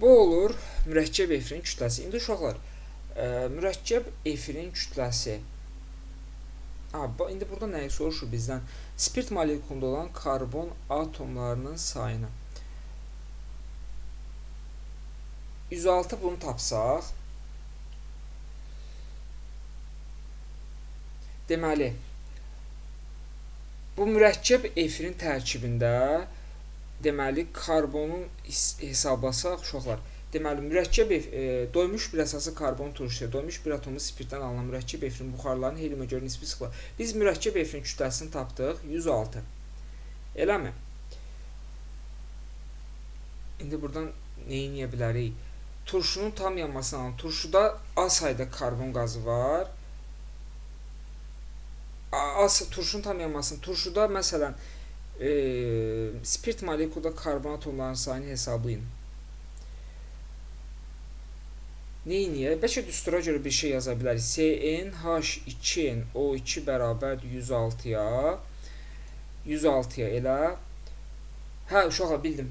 Bu olur mürəkkəb efirin kütləsi. İndi uşaqlar, mürəkkəb efirin kütləsi. İndi burada nəyi soruşur bizdən? Spirt molekulunda olan karbon atomlarının sayını. 106 bunu tapsaq. Deməli, bu mürəkkəb efirin tərkibində deməli karbonun hesablasaq uşaqlar. Deməli, doymuş bir əsası karbon turşusu, doymuş bir atomu spirtdən alınan mürəkkəb efirin buxarlarının helyuma görə nisbi sıxlığı. Biz mürəkkəb efirin kütləsini tapdıq 106. Eləmi? İndi buradan nə edə bilərik? Turşunun tam yanmasını alalım. Turşuda A sayda karbon qazı var. Turşunun tam yanmasını. Turşuda məsələn spirt molekulda karbon atomlarının sayını hesablayın. Neyiniyə? Bəlkə düstura görə bir şey yaza bilərik. CnH2nO2 bərabərdir 106-ya. 106-ya elə. Uşaqlar, bildim.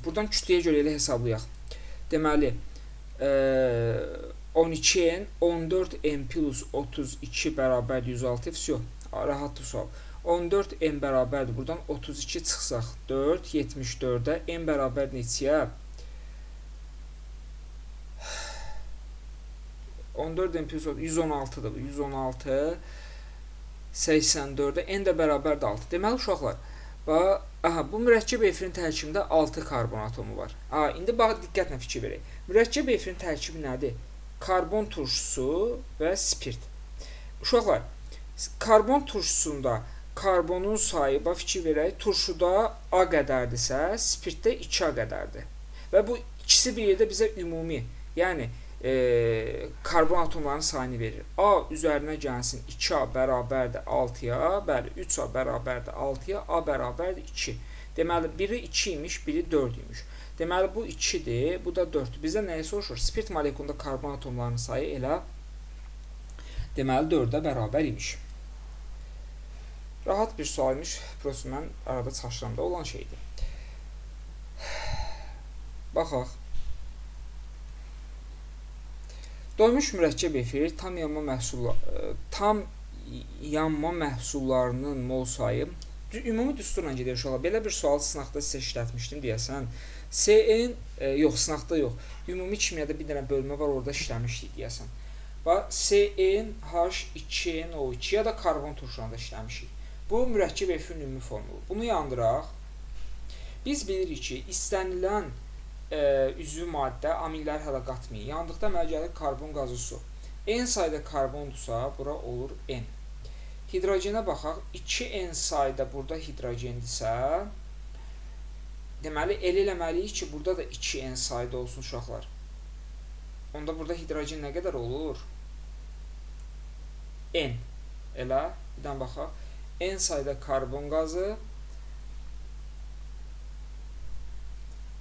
Buradan kütləyə görə elə hesablayaq. Deməli, 12n, 14n plus 32 bərabərdir 106-ya. Vəsiyo, rahatdır sual. 14n bərabərdir. Buradan 32 çıxsaq 4, 74-də n bərabərdir neçəyə? 14 plus 116-dır. 116 84-də n də bərabərdir 6. Deməli uşaqlar, bu mürəkkəb efirin tərkibində 6 karbon atomu var. İndi bax diqqətlə fikir verək. Mürəkkəb efirin tərkibi nədir? Karbon turşusu və spirt. Uşaqlar, karbon turşusunda karbonun sayı, bax fikir verək, turşuda A qədərdirsə, spirtdə 2A qədərdir. Və bu ikisi bir yerdə bizə ümumi, yəni karbon atomlarının sayını verir. A üzərinə gəlsin 2A bərabərdir 6-ya, bəli, 3A bərabərdir 6-ya, A bərabərdir 2. Deməli, biri 2 imiş, biri 4 imiş. Deməli, bu 2-dir, bu da 4-dür. Bizə nəyi soruşur? Spirt molekulunda karbon atomlarının sayı elə, deməli, 4-ə bərabər imiş. Rahat bir sual imiş, prosto mən arada çaşıramda olan şeydir. Baxaq. Doymuş mürəkkəb efir tam yanma məhsullarının mol sayı ümumi düsturla gedir uşaqlar. Belə bir sual sınaqda sizə işlətmişdim deyəsən. Sınaqda yox. Ümumi kimyada bir dənə bölmə var, orada işləmişdik deyəsən. Bax, CnH2nO2 ya da karbon turşularında işləmişik. Bu mürəkkəb efirin ümumi formulu. Bunu yandıraq. Biz bilirik ki, istənilən üzvü maddə, amilləri hələ qatmayın. Yandıqda əmələ gəlir karbon qazı su. N sayda karbondursa, bura olur N. Hidrogenə baxaq. 2N sayda burada hidrogendirsə, deməli, el eləməliyik ki, burada da 2N sayda olsun uşaqlar. Onda burada hidrogen nə qədər olur? N. Elə, birdən baxaq. N sayda karbon qazı,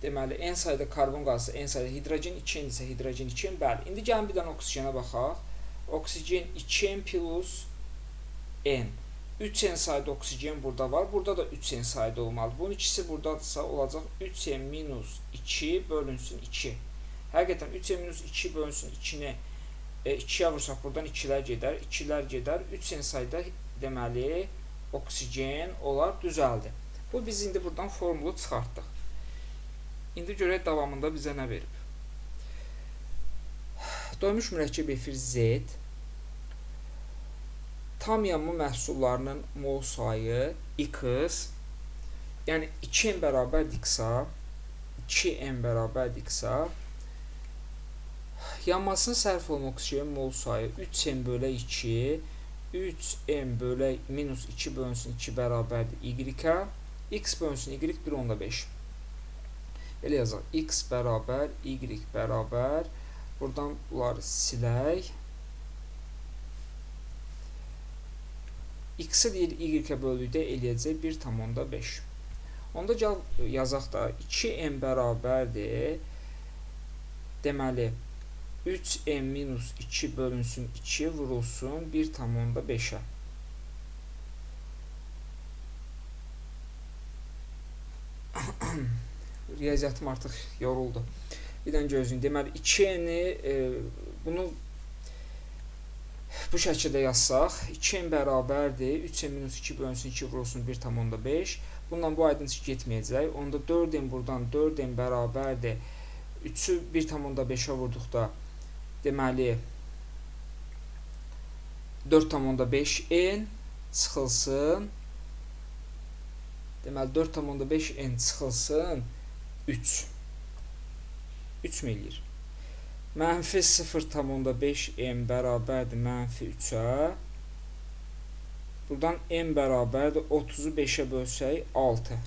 Deməli, n sayda karbon qalsa, n sayda hidrogen, 2n isə hidrogen 2n. Bəli, indi gəlin bir dənə oksigenə baxaq. Oksigen 2n plus n. 3n sayda oksigen burada var. Burada da 3n sayda olmalı. Bunun ikisi buradadırsa olacaq 3n minus 2 bölünsün 2. Həqiqətən 3n minus 2 bölünsün 2-ni 2-yə vursaq buradan 2-lər gedər. 2-lər gedər. 3n sayda deməli oksigen olar, düzəldi. Bu biz indi buradan formulu çıxartdıq. İndi görək davamında bizə nə verib. Doymuş mürəkkəb efir Z tam yanma məhsullarının mol sayı X, yəni 2n bərabərdir X-a, 2n bərabərdir X-a, yanmasına sərf olunan oksigen mol sayı 3n bölə 2, 3n bölə minus 2 bölünsün 2 bərabərdir Y-ə, X bölünsün Y 1/5. Belə yazaq, X bərabər, Y bərabər, buradan bunları silək. X-i deyir Y-ə böldükdə eləyəcək 1/5. Onda gəl yazaq da 2n bərabərdir. Deməli 3n minus 2 bölünsün 2 vurulsun 1/5'ə. Riyaziyyatım artıq yoruldu. Bir dənə gözləyin. Deməli 2n-i bunu bu şəkildə yazsaq, 2n bərabərdir, 3n minus 2 bölünsün 2 vurulsun 1/5. Bundan bu aydın getməyəcək. Onda 4n buradan 4n bərabərdir. 3-ü 1/5'ə vurduqda deməli 4/5n çıxılsın. Deməli 4/5n çıxılsın 3. 3 mi eləyir? Mənfi 0/5n bərabərdir mənfi 3-ə. Buradan n bərabərdir 30-u 5-ə bölsək 6.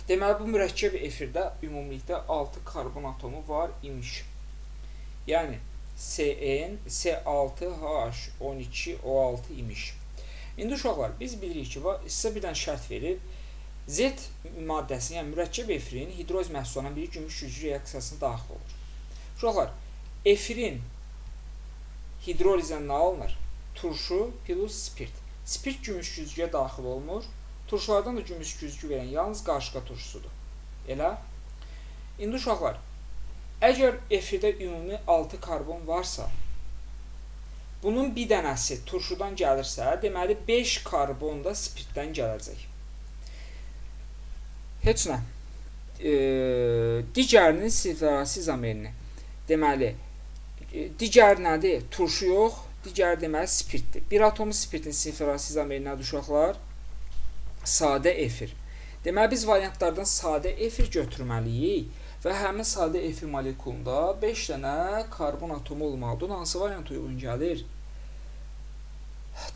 Deməli bu mürəkkəb efirdə ümumilikdə 6 karbon atomu var imiş. Yəni CN, C6H12O6 imiş. İndi uşaqlar biz bilirik ki, sizə bir dənə şərt verib. Z maddəsinin, yəni mürəkkəb efirin hidroz məhsullarından biri gümüş güclü reaksiyasına daxil olur. Uşaqlar, efirin hidrolizə nə alınır? Turşu plus spirt. Spirt gümüş güzgüyə daxil olmur. Turşulardan da gümüş güzgü verən yalnız qarışqa turşusudur. Elə? İndi uşaqlar, əgər efirdə ümumi 6 karbon varsa, bunun bir dənəsi turşudan gəlirsə, deməli 5 karbon da spirtdən gələcək. Heç nə. Digərinin silfərasi izomerini. Deməli, digər nədir? Turşu yox, digər deməli spirtdir. Bir atomu spirtin silfərasi izomeri nədir uşaqlar? Sadə efir. Deməli, biz variantlardan sadə efir götürməliyik və həmin sadə efir molekulunda 5 dənə karbon atomu olmalıdır. Hansı variant uyğun gəlir?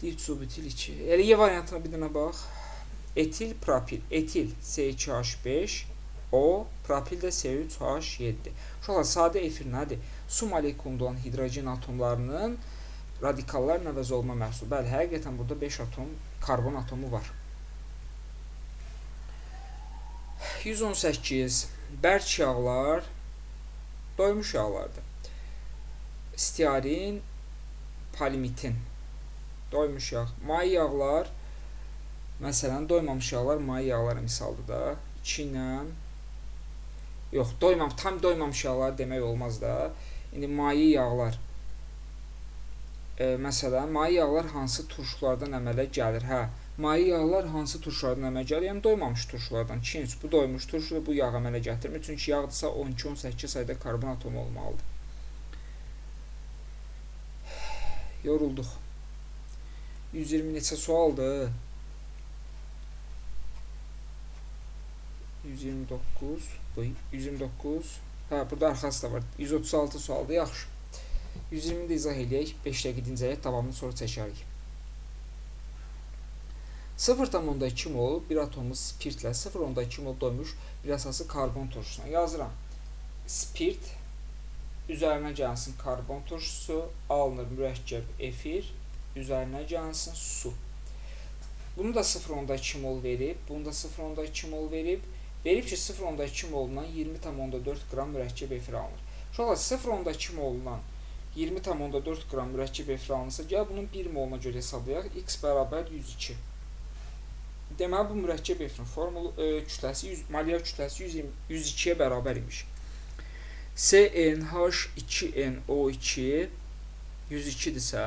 Dietizobutil 2. Elə Y variantına bir dənə bax. Etil, propil. Etil C2H5O, propil də C3H7. Uşaqlar, sadə efir nədir? Su molekulunda olan hidrogen atomlarının radikallarla əvəz olma məhsulu. Bəli, həqiqətən burada 5 atom karbon atomu var. 118. Bərk yağlar doymuş yağlardır. Stearin, polimitin doymuş yağ. May yağlar, məsələn, doymamış yağlar may yağlara misaldır da. 2 ilə yox, tam doymamış yağlar demək olmaz da. İndi mayi yağlar. Məsələn, mayi yağlar hansı turşulardan əmələ gəlir? Hə, mayi yağlar hansı turşulardan əmələ gəlir? Yəni doymamış turşulardan. 2-3 bu doymuş turşudur, bu yağ əmələ gətirmir. Çünki yağdırsa 12-18 sayda karbon atomu olmalıdır. Yorulduq. 120 neçə sualdır? 129. 129. Hə, burada arxası da var. 136 sualdır, yaxşı. 120 də izah eləyək. 5 dəqiqə dincələk, davamını sonra çəkərik. 0,2 mol bir atomu spirtlə 0,2 mol doymuş bir əsası karbon turşusuna yazıram. Spirt üzərinə gəlsin karbon turşusu, alınır mürəkkəb efir, üzərinə gəlsin su. Bunu da 0,2 mol verib, bunu da 0,2 mol verib. Verib ki 0,2 molundan 20,4 qram mürəkkəb efir alınır. Uşaqlar 0,2 molundan 20,4 qram mürəkkəb efir alınırsa, gəl bunun 1 moluna görə hesablayaq. X bərabər 102. Deməli bu mürəkkəb efirin formulu kütləsi molyar kütləsi 102-yə bərabər imiş. CnH2nO2 102-dirsə,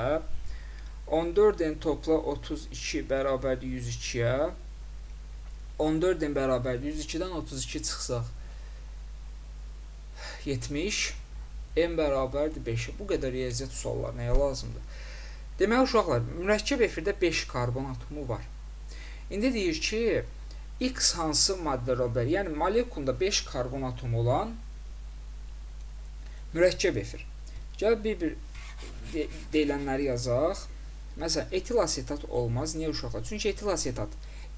14n topla 32 bərabərdir 102-yə. 14n bərabərdir 102-dən 32 çıxsaq 70, n bərabərdir 5-ə. Bu qədər riyaziyyat sualları nəyə lazımdır? Deməli uşaqlar, mürəkkəb efirdə 5 karbon atomu var. İndi deyir ki, X hansı maddələrə bərabər, yəni molekulunda 5 karbon atomu olan mürəkkəb efir. Gəl bir deyilənləri yazaq. Məsələn, etil asetat olmaz. Niyə uşaqlar? Çünki etil asetat,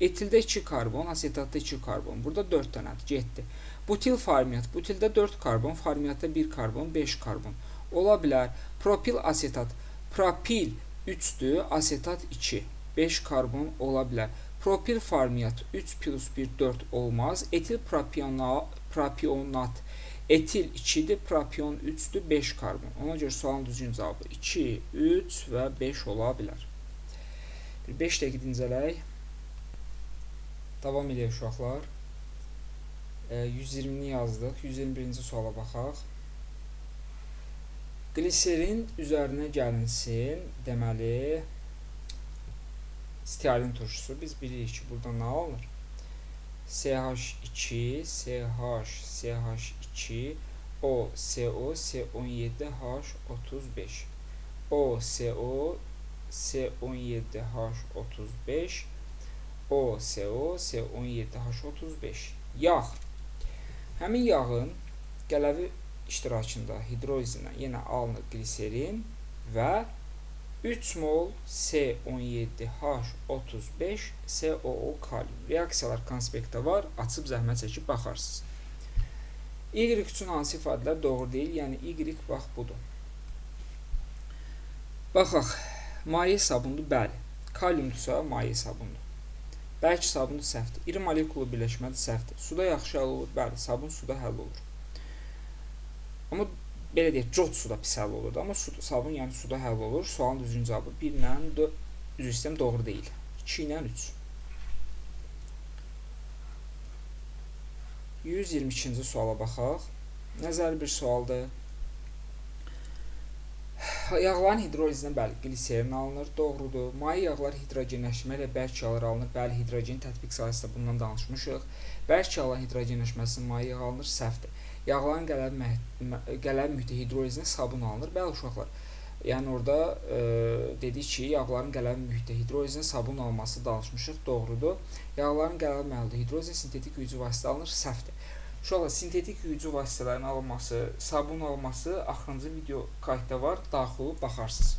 etildə 2 karbon, asetatda 2 karbon. Burada 4 dənədir, getdi. Butil formiat, butildə 4 karbon, formiatda 1 karbon, 5 karbon. Ola bilər. Propil asetat, propil 3-dür, asetat 2, 5 karbon ola bilər. Propil formiat 3 plus 1 4 olmaz. Etil propionat, etil 2-dir, propion 3-dür, 5 karbon. Ona görə sualın düzgün cavabı 2, 3 və 5 ola bilər. 5 dəqiqə dincələk. Davam edək uşaqlar. 120-ni yazdıq. 121-ci suala baxaq. Gliserin üzərinə gəlinsin. Deməli, stearin turşusu. Biz bilirik ki, burada nə alınır? CH2, CH, CH2, O, CO, C17H35. O, CO, C17H35. O, CO, C17H35. Yağ. Həmin yağın qələvi iştirakında hidrozindən yenə alınır gliserin və 3 mol C17H35 COO kalium. Reaksiyalar konspektdə var. Açıb zəhmət çəkib baxarsınız. Y üçün hansı ifadələr doğru deyil? Yəni Y bax budur. Baxaq. Maye sabundur, bəli. Kaliumdursa maye sabundur. Bəlkə sabundur, səhvdir. İri molekulu birləşmədir, səhvdir. Suda yaxşı həll olur, bəli. Sabun suda həll olur. Amma belə deyək, cod suda pis həll olurdu. Amma sabun yəni suda həll olur. Sualın düzgün cavabı 1 ilə 4, üzr istəyirəm, doğru deyil. 2 ilə 3. 122-ci suala baxaq. Nəzəri bir sualdır. Yağların hidrolizindən bəli, gliserin alınır, doğrudur. Maye yağlar hidrogenləşmə ilə bərk yağlar alınır. Bəli, hidrogen tətbiq sahəsində bundan danışmışıq. Bərk yağların hidrogenləşməsində maye yağ alınır, səhvdir. Yağların qələvi mühitə hidrolizinə sabun alınır. Bəli, uşaqlar. Yəni orada dedik ki, yağların qələvi mühitə hidrolizinə sabun alınması danışmışıq, doğrudur. Yağların qələvi mühitə hidrolizin sintetik yuyucu vasitə alınır, səhvdir. Uşaqlar, sintetik yuyucu vasitələrin alınması, sabun alınması axırıncı video qaytda var, daxil olub baxarsınız.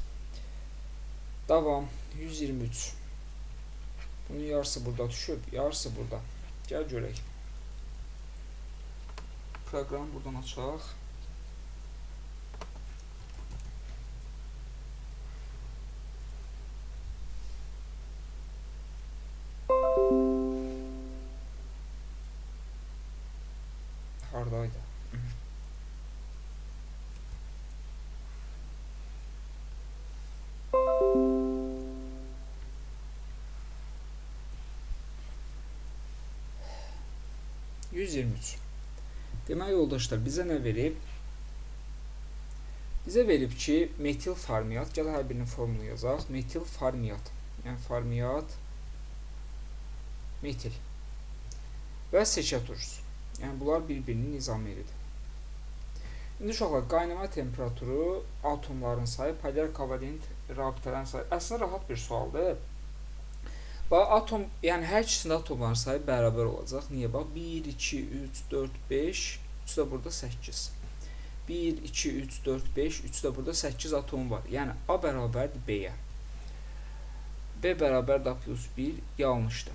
Davam, 123. Bunun yarısı burada düşüb, yarısı burada. Gəl görək. Proqramı buradan açaq. Hardaydı? 123. Demək yoldaşlar, bizə nə verib? Bizə verib ki, metil formiat, gəl hər birinin formulu yazaq. Metil formiat, yəni formiat, metil və seçə turşusu. Yəni bunlar bir-birinin nizamiridir. İndi uşaqlar, qaynama temperaturu, atomların sayı, polyar kovalent rabitələrin sayı. Əslində rahat bir sualdır. Bax, atom, yəni hər ikisində atomların sayı bərabər olacaq. Niyə? Bax, 1, 2, 3, 4, 5, 3 də burada 8. 1, 2, 3, 4, 5, 3 də burada 8 atom var. Yəni, A bərabərdir B-yə. B bərabərdir A plus 1, yanlışdır.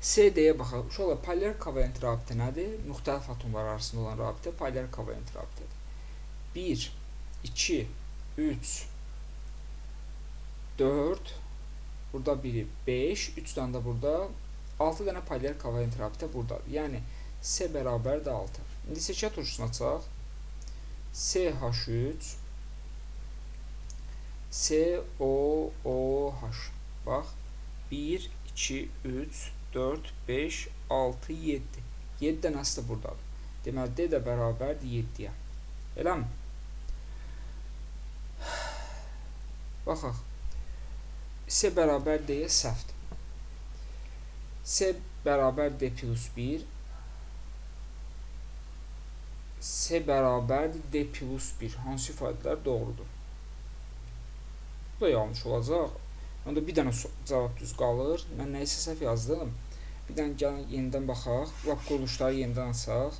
C, D-yə baxaq. Uşaqlar, polyar kovalent rabitə nədir? Müxtəlif atomlar arasında olan rabitə polyar kovalent rabitədir. 1, 2, 3, 4, burada biri 5, 3 dənə də burada 6 dənə polyar kovalent rabitə buradadır. Yəni S bərabərdir 6. İndi seçə turşusunu açaq. CH3 COOH. Bax 1 2 3 4 5 6 7. 7 dənəsi də buradadır. Deməli D də bərabərdir 7-yə. Eləmi? Baxaq. C bərabər D-yə səhvdir. C bərabər D plus 1. C bərabərdir D plus 1. Hansı ifadələr doğrudur? Bu da yanlış olacaq. Onda bir dənə cavab düz qalır. Mən nəyisə səhv yazdım. Bir dənə gəlin yenidən baxaq. Lap quruluşları yenidən açaq.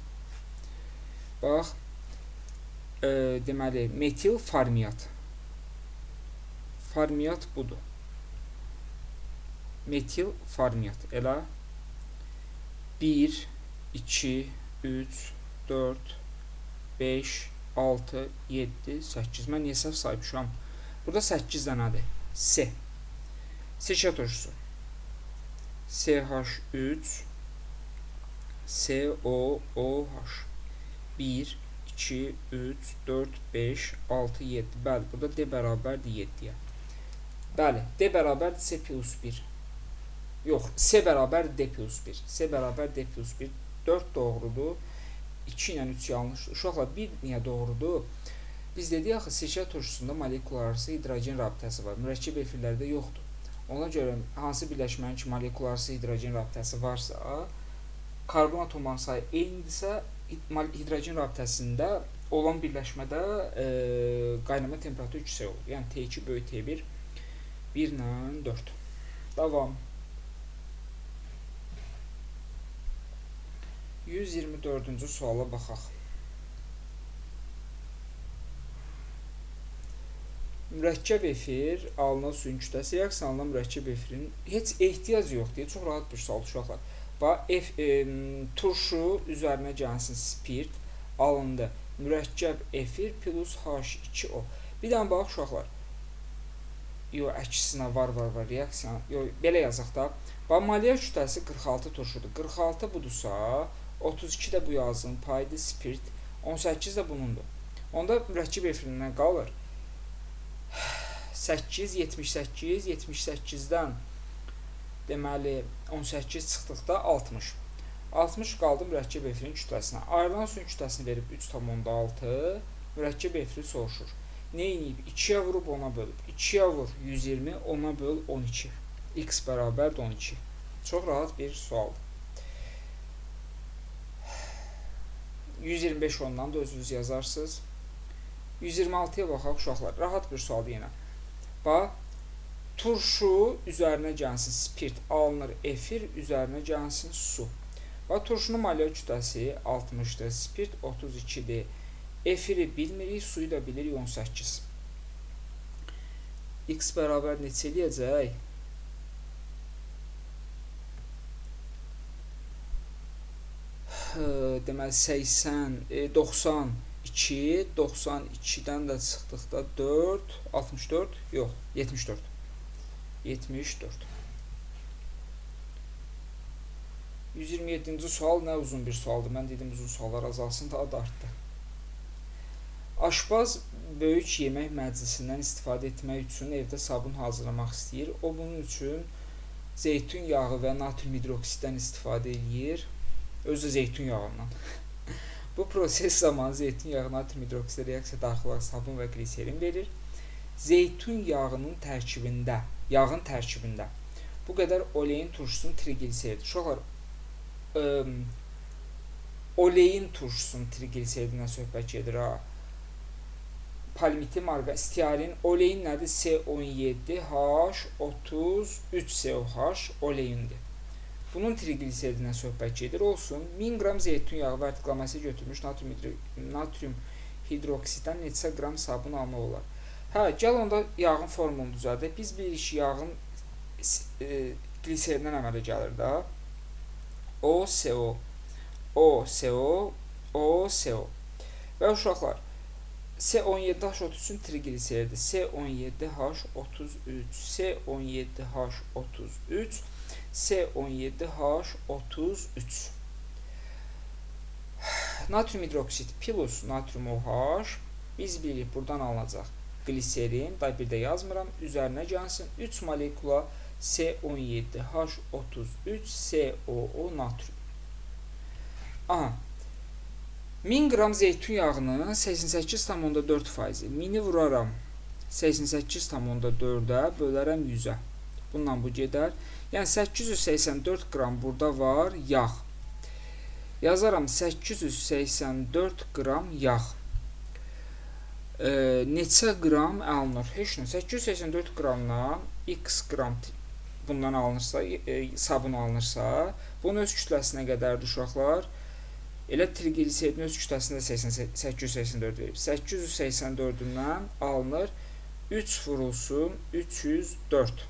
Bax. Deməli, metil formiat. Formiat budur. Metil formiat. Elə 1, 2, 3, 4, 5, 6, 7, 8. Mən niyə səhv saymışam? Burada 8 dənədir. C. Seçə turşusu. CH3 COOH 1 2 3 4 5 6 7. Bəli, burada D bərabərdir 7-yə. Bəli, D bərabərdir C plus 1. Yox, C bərabərdir D plus 1. C bərabər D plus 1. 4 doğrudur. 2 ilə 3 yanlışdır. Uşaqlar, 1 niyə doğrudur? Biz dedik axı, seçə turşusunda molekular arası hidrogen rabitəsi var. Mürəkkəb efirlərdə yoxdur. Ona görə hansı birləşmənin ki, molekular arası hidrogen rabitəsi varsa, karbon atomlarının sayı eynidirsə, hidrogen rabitəsində olan birləşmədə qaynama temperaturu yüksək olur. Yəni T2 böyük T1 1 ilə 4. Davam. 124-cü suala baxaq. Mürəkkəb efir alınan suyun kütləsi reaksiya alınan mürəkkəb efirin heç ehtiyac yoxdur. Çox rahat bir sual uşaqlar. Bax, turşu üzərinə gəlsin spirt alındı. Mürəkkəb efir plus H2O. Bir dənə bax uşaqlar. Yox, əksinə var reaksiya. Yox, belə yazaq da. Bax, maliyyə kütləsi 46 turşudur. 46 budursa, 32 də bu yazın paydı spirt, 18 də bunundur. Onda mürəkkəb efirindən qalır 8, 78, 78-dən deməli 18 çıxdıqda 60. 60 qaldı mürəkkəb efirin kütləsinə. Ayrılan suyun kütləsini verib 3,6, mürəkkəb efiri soruşur. Nə edib? 2-yə vurub 10-a bölüb. 2-yə vur 120, 10-a böl 12. X bərabərdir 12. Çox rahat bir sualdır. 125 ondan da özünüz yazarsınız. 126-ya baxaq uşaqlar. Rahat bir sualdır yenə. Bax, turşu üzərinə gəlsin spirt alınır, efir üzərinə gəlsin su. Bax, turşunun maliyyə kütləsi 60-dır, spirt 32-dir. Efiri bilmirik, suyu da bilirik 18. X bərabər neçə eləyəcək? Deməli 80, 92, 92-dən də çıxdıqda 4, 64, yox, 74. 74. 127-ci sual nə uzun bir sualdır. Mən dedim uzun suallar azalsın, daha da artdı. Aşpaz böyük yemək məclisindən istifadə etmək üçün evdə sabun hazırlamaq istəyir. O bunun üçün zeytun yağı və natrium hidroksiddən istifadə edir. Özü zeytun yağından. Bu proses zamanı zeytun yağı natrium hidroksidə reaksiya daxil olaraq sabun və gliserin verir. Zeytun yağının tərkibində, yağın tərkibində bu qədər oleyin turşusunun trigliserid. Uşaqlar, oleyin turşusunun trigliseridindən söhbət gedir ha. Palmitin marqa, stiarin, oleyin nədir? C17H33COH oleyindir. Bunun trigliseridindən söhbət gedir. Olsun, 1000 qram zeytun yağı və artıqlaması götürmüş natrium hidroksiddən neçə qram sabun almaq olar? Hə, gəl onda yağın formulunu düzəldək. Biz bilirik ki, yağın gliserindən əmələ gəlir də. OCO. Və uşaqlar, C17H33-ün trigliseridi. C17H33, C17H33, C17H33. Natrium hidroksid plus natrium OH. Biz bilirik buradan alınacaq gliserin. Da bir də yazmıram. Üzərinə cansın 3 molekula C17H33 COO natrium. Aha. 1000 qram zeytun yağının 88,4%. 1000-i vuraram 88,4-ə, bölərəm 100-ə. Bununla bu gedər. Yəni 884 qram burada var yağ. Yazaram 884 qram yağ. Neçə qram alınır? Heç nə. 884 qramdan x qram bundan alınırsa, sabun alınırsa, bunun öz kütləsinə qədərdir uşaqlar. Elə trigliseridin öz kütləsində 884 verib. 884-dən alınır 3 vurulsun 304.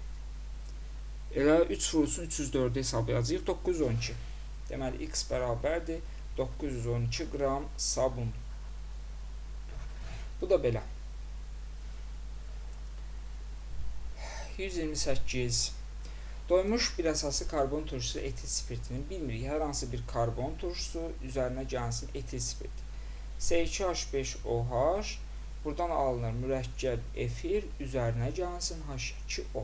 Elə 3 vurulsun 304-ü hesablayacağıq. 912. Deməli, x bərabərdir 912 qram sabun. Bu da belə. 128. Doymuş bir əsası karbon turşusu etil spirtinin bilmirik. Hər hansı bir karbon turşusu üzərinə gəlsin etil spirti. C2H5OH buradan alınır mürəkkəb efir üzərinə gəlsin H2O.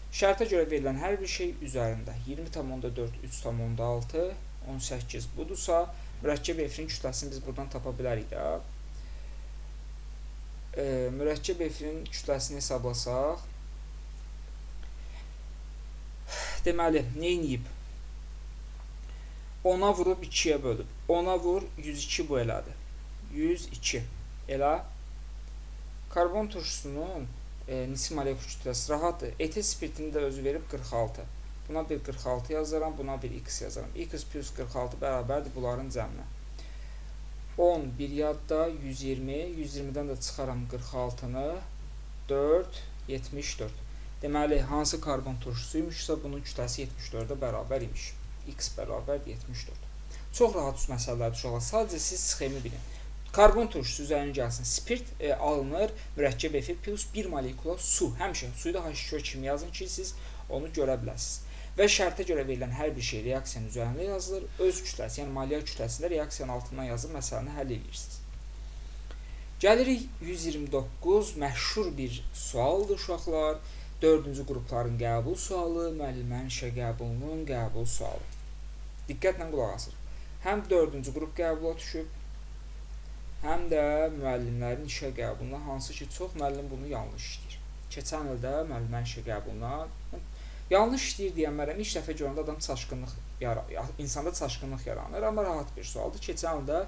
Şərtə görə verilən hər bir şey üzərində 20,4, 3,6, 18 budursa, mürəkkəb efirin kütləsini biz buradan tapa bilərik də. Mürəkkəb efirin kütləsini hesablasaq, deməli, neyniyib? 10-a vurub 2-yə bölüb. 10-a vur 102 bu elədir. 102. Elə karbon turşusunun nisbi molekul kütləsi rahatdır. Etil spirtini də özü verib 46. Buna bir 46 yazaram, buna bir x yazaram. X plus 46 bərabərdir bunların cəminə. 10 bir yadda 120. 120-dən də çıxaram 46-nı 4, 74. Deməli, hansı karbon turşusuymuşsa bunun kütləsi 74-ə bərabər imiş. X bərabər 74. Çox rahat məsələlərdir uşaqlar. Sadəcə siz sxemi bilin. Karbon turşusu üzərinə gəlsin. Spirt alınır, mürəkkəb efir plus 1 molekula su. Həmişə suyu da H2O kimi yazın ki, siz onu görə biləsiniz. Və şərtə görə verilən hər bir şey reaksiyanın üzərində yazılır. Öz kütləsi, yəni maliyyə kütləsində reaksiyanın altından yazıb məsələni həll edirsiniz. Gəlirik 129. Məşhur bir sualdır uşaqlar. 4-cü qrupların qəbul sualı, müəllimənin işə qəbulunun qəbul sualı. Diqqətlə qulaq asır. Həm 4-cü qrup qəbula düşüb, həm də müəllimlərin işə qəbuluna, hansı ki, çox müəllim bunu yanlış işləyir. Keçən ildə müəllimənin işə qəbuluna yanlış işləyir deyənmərəm, ilk dəfə görəndə adam insanda çaşqınlıq yaranır, amma rahat bir sualdır. Keçən ildə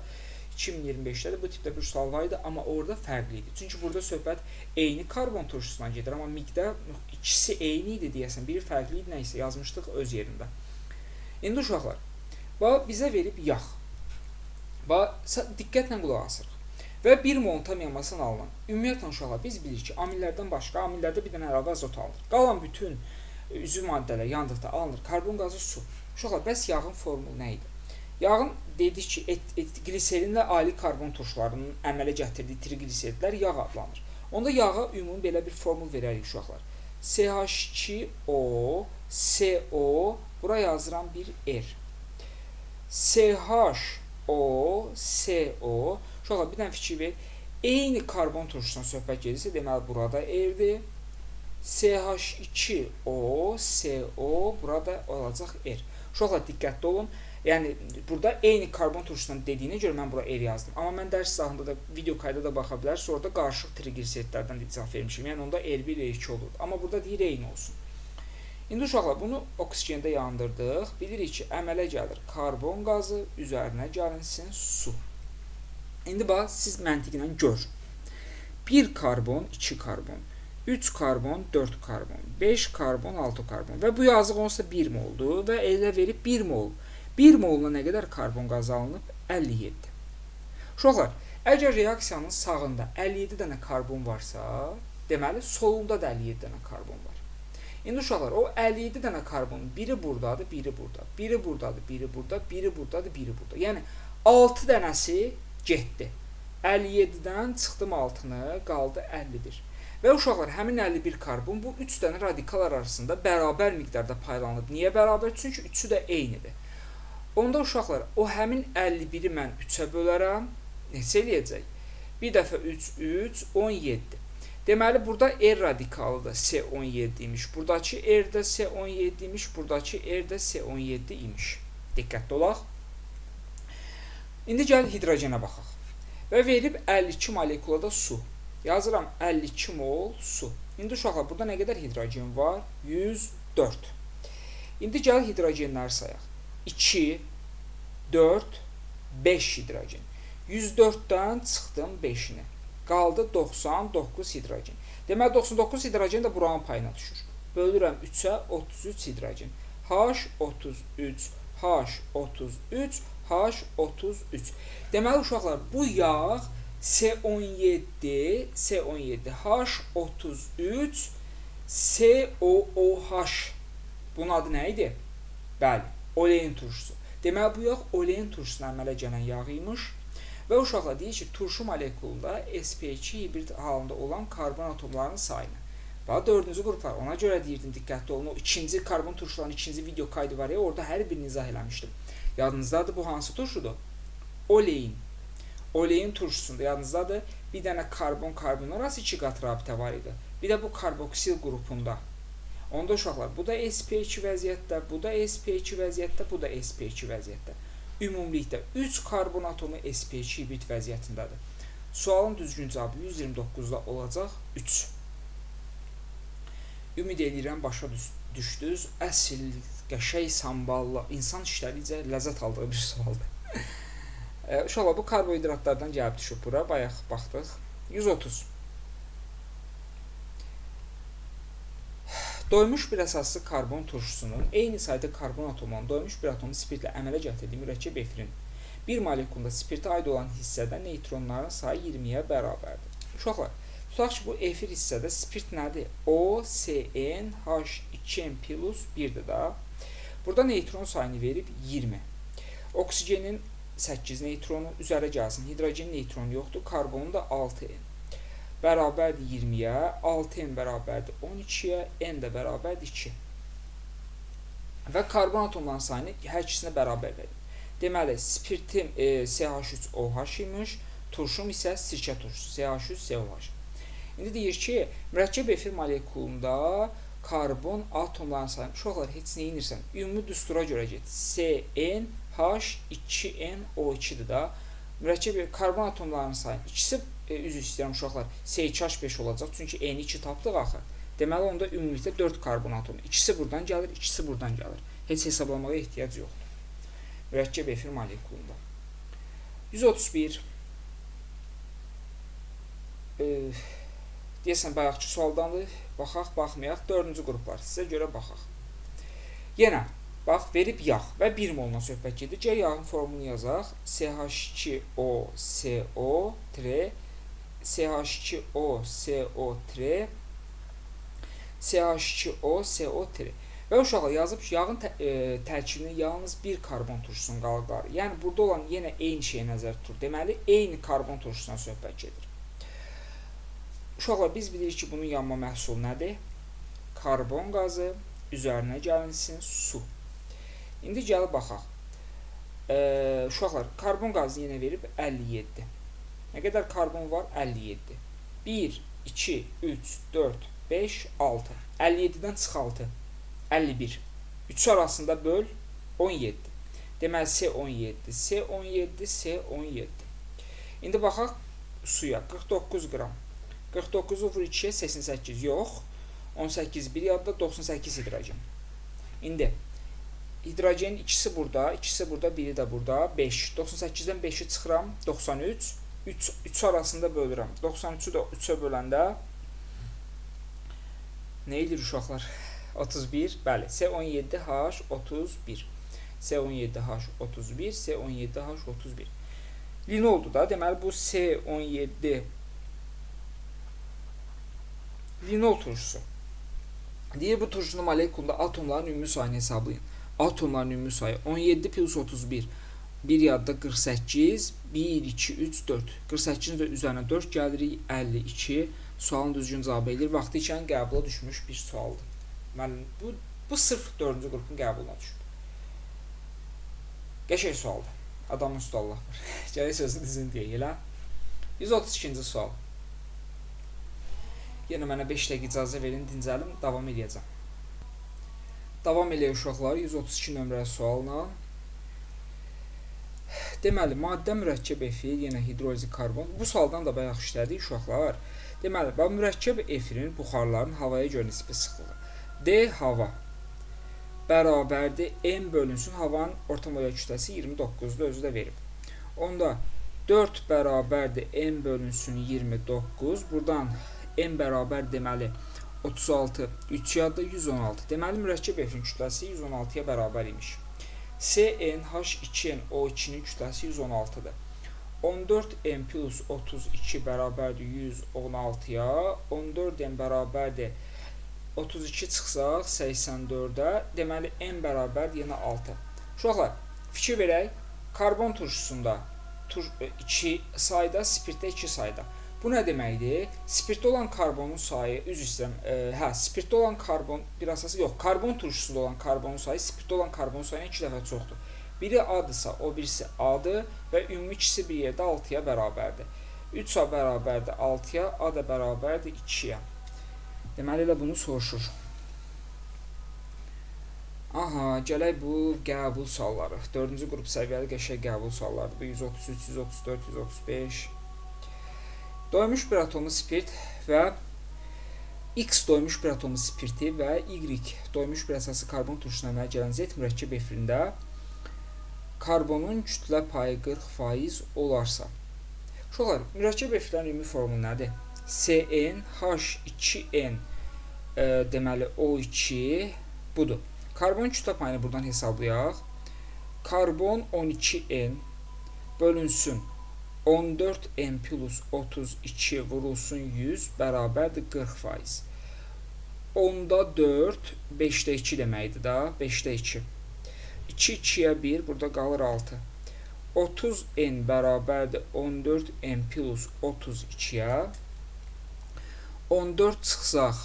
2025-də də bu tipdə bir sual var idi, amma orada fərqli idi. Çünki burada söhbət eyni karbon turşusundan gedir, amma miqdar ikisi eyni idi deyəsən, biri fərqli idi, nəysə yazmışdıq öz yerində. İndi uşaqlar, bizə verib yağ. Diqqətlə qulaq asırıq. Və 1 mol tam yanmasını alınan. Ümumiyyətlə uşaqlar, biz bilirik ki, amillərdən başqa, amillərdə bir dənə əlavə azot alınır. Qalan bütün üzv maddələr yandıqda alınır. Karbon qazı, su. Uşaqlar, bəs yağın formulu nə idi? Yağın dedik ki, gliserinlə ali karbon turşularının əmələ gətirdiyi trigliseridlər yağ adlanır. Onda yağa ümumi belə bir formul verərik uşaqlar. CH2O, CO, bura yazıram bir R. CHO, CO, uşaqlar bir dənə fikir ver. Eyni karbon turşusundan söhbət gedirsə, deməli burada R-dir. CH2O, CO, burada olacaq R. Uşaqlar diqqətli olun. Yəni, burada eyni karbon turşusundan dediyinə görə mən bura R yazdım. Amma mən dərs sahında da, video kayda da baxa bilərsiniz. Orada qarışıq trigliseridlərdən cavab vermişim. Yəni, onda R1, R2 olur. Amma burada deyir eyni olsun. İndi uşaqlar, bunu oksigende yandırdıq. Bilirik ki, əmələ gəlir karbon qazı, üzərinə gəlinsin su. İndi bax, siz məntiqlə gör. 1 karbon, 2 karbon, 3 karbon, 4 karbon, 5 karbon, 6 karbon. Və bu yazıq olsa 1 moldur və elə verib 1 mol. 1 moluna nə qədər karbon qazı alınıb? 57. Uşaqlar, əgər reaksiyanın sağında 57 dənə karbon varsa, deməli, solunda da 57 dənə karbon var. İndi uşaqlar, o 57 dənə karbonun biri buradadır, biri burada, biri buradadır, biri burada, biri buradadır, biri burada. Yəni, 6 dənəsi getdi. 57-dən çıxdım altını, qaldı 51. Və uşaqlar, həmin 51 karbon bu 3 dənə radikallar arasında bərabər miqdarda paylanıb. Niyə bərabər? Çünki üçü də eynidir. Onda uşaqlar, o həmin 51-i mən 3-ə bölərəm. Neçə eləyəcək? Bir dəfə 3, 3, 17. Deməli, burada R radikalı da C17 imiş. Buradakı R də C17 imiş. Buradakı R də C17 imiş. Diqqətli olaq. İndi gəl hidrogenə baxaq. Və verib 52 molekulada su. Yazıram 52 mol su. İndi uşaqlar, burada nə qədər hidrogen var? 104. İndi gəl hidrogenləri sayaq. 2, 4, 5 hidrogen. 104-dən çıxdım 5-ini. Qaldı 99 hidrogen. Deməli, 99 hidrogen də buranın payına düşür. Bölürəm 3-ə 33 hidrogen. H33, H33, H33. Deməli, uşaqlar, bu yağ C17, H33, COOH. Bunun adı nə idi? Bəli, olein turşusu. Deməli, bu yağ olein turşusuna əmələ gələn yağ imiş. Və uşaqlar deyir ki, turşu molekulunda sp2 hibrid halında olan karbon atomlarının sayını. Bax, 4-cü qruplar. Ona görə deyirdim, diqqətli olun. O ikinci karbon turşularının ikinci video kaydı var ya, orada hər birini izah eləmişdim. Yadınızdadır, bu hansı turşudur? Olein. Olein turşusunda yadınızdadır, bir dənə karbon-karbon arası 2 qat rabitə var idi. Bir də bu karboksil qrupunda. Onda uşaqlar, bu da sp2 vəziyyətdə, bu da sp2 vəziyyətdə, bu da sp2 vəziyyətdə. Ümumilikdə 3 karbon atomu sp2 hibrid vəziyyətindədir. Sualın düzgün cavabı 129-da olacaq 3. Ümid edirəm başa düşdünüz. Əsl, qəşəng, samballı, insan işləricə ləzzət aldığı bir sualdır. Uşaqlar, bu karbohidratlardan gəlib düşüb bura. Bayaq baxdıq. 130. Doymuş bir əsaslı karbon turşusunun eyni sayda karbon atomunun doymuş bir atomu spirtlə əmələ gətirdiyi mürəkkəb efirin bir molekulunda spirtə aid olan hissədə neutronların sayı 20-yə bərabərdir. Uşaqlar, tutaq ki, bu efir hissədə spirt nədir? O, CN, H2N plus 1-dir da. Burada neutron sayını verib 20. Oksigenin 8 neytronu üzərə gəlsin. Hidrogen neytronu yoxdur. Karbonun da 6N. Bərabərdir 20-yə. 6N bərabərdir 12-yə. N də bərabərdir 2. Və karbon atomlarının sayını hər ikisinə bərabər verir. Deməli, spirtim CH3OH imiş. Turşum isə sirkə turşusu. CH3COH. İndi deyir ki, mürəkkəb efir molekulunda karbon atomlarının sayını. Uşaqlar, heç nə inirsən? Ümumi düstura görə get. CN H2NO2-dir da. Mürəkkəb karbon atomlarının sayı. İkisi, üzr istəyirəm uşaqlar, C2H5 olacaq. Çünki N2 tapdıq axı. Deməli, onda ümumilikdə 4 karbon atomu. İkisi buradan gəlir, ikisi buradan gəlir. Heç hesablamaya ehtiyac yoxdur. Mürəkkəb efir molekulunda. 131. Deyəsən, bayaqçı sualdandır. Baxaq, baxmayaq. 4-cü qruplar. Sizə görə baxaq. Yenə. Bax, verib yağ və 1 moluna söhbət gedir. Gəl yağın formunu yazaq. CH2OCO3 CH2OCO3 CH2OCO3 və uşaqlar yazıb ki, yağın tərkibində yalnız bir karbon turşusunun qalıqları. Yəni, burada olan yenə eyni şeyə nəzər tutur. Deməli, eyni karbon turşusuna söhbət gedir. Uşaqlar, biz bilirik ki, bunun yanma məhsulu nədir? Karbon qazı, üzərinə gəlinsin su. İndi gəlib baxaq. Uşaqlar, karbon qazı yenə verib 57. Nə qədər karbon var? 57. 1, 2, 3, 4, 5, 6. 57-dən çıx 6. 51. 3 arasında böl 17. Deməli, C17, C17, C17. İndi baxaq suya. 49 qram. 49-u vur 2-yə 88. Yox. 18 bir yadda 98 hidrogen. İndi hidrogenin ikisi burada, ikisi burada, biri də burada. 5. 98-dən 5-i çıxıram. 93. 3 arasında bölürəm. 93-ü də 3-ə böləndə nə edir uşaqlar? 31. Bəli. C17H31. C17H31. C17H31. Lin oldu da. Deməli, bu C17 linol turşusu. Deyir, bu turşunun molekulunda atomların ümumi sayını hesablayın. Atomların ümumi sayı 17 plus 31. bir yadda 48, 1, 2, 3, 4. 48-in də üzərinə 4 gəlirik, 52. Sualın düzgün cavabı edir. Vaxtı ikən qəbula düşmüş bir sualdır. Müəllim, bu sırf 4-cü qrupun qəbuluna düşüb. Qəşəng sualdır. Adamın üstü Allah var. Gərək sözün düzgün deyək, elə. 132-ci sual. Yenə mənə 5 dəqiqə icazə verin, dincəlim, davam edəcəm. Davam eləyək uşaqlar 132 nömrəli sualla. Deməli, maddə mürəkkəb efir, yenə hidrolizik karbon. Bu sualdan da bayaq işlədik uşaqlar. Deməli, mürəkkəb efirin buxarların havaya görə nisbi sıxlığı. D hava bərabərdir M bölünsün havanın orta molekül kütləsi 29-dur, özü də verib. Onda 4 bərabərdir M bölünsün 29. Buradan M bərabər deməli 36, 3 yadda 116. Deməli, mürəkkəb efirin kütləsi 116-ya bərabər imiş. CnH2nO2-nin kütləsi 116-dır. 14m plus 32 bərabərdir 116-ya. 14m bərabərdir 32 çıxsaq 84-ə. Deməli, m bərabərdir yenə 6. Uşaqlar, fikir verək. Karbon turşusunda 2 sayda, spirtdə 2 sayda. Bu nə deməkdir? Spirtdə olan karbonun sayı, üzr istəyirəm, spirtdə olan karbon, bir əsası yox, karbon turşusunda olan karbonun sayı spirtdə olan karbon sayına 2 dəfə çoxdur. Biri A-dırsa, o birisi A-dır və ümumi ikisi bir yerdə 6-ya bərabərdir. 3A bərabərdir 6-ya, A da bərabərdir 2-yə. Deməli, elə bunu soruşur. Aha, gələk bu qəbul sualları. 4-cü qrup səviyyəli qəşəng qəbul suallardır. Bu 133, 134, 135. Doymuş bir atomlu spirt və X doymuş bir atomlu spirti və Y doymuş bir əsası karbon turşusuna əmələ gələn Z mürəkkəb efirində karbonun kütlə payı 40% olarsa. Uşaqlar, mürəkkəb efirlərin ümumi formulu nədir? CnH2n deməli O2 budur. Karbon kütlə payını buradan hesablayaq. Karbon 12n bölünsün 14m plus 32 vurulsun 100 bərabərdir 40%. 10-da 4, 5-də 2 deməkdir da, 5-də 2. 2, 2-yə 1, burada qalır 6. 30n bərabərdir 14m plus 32-yə. 14 çıxsaq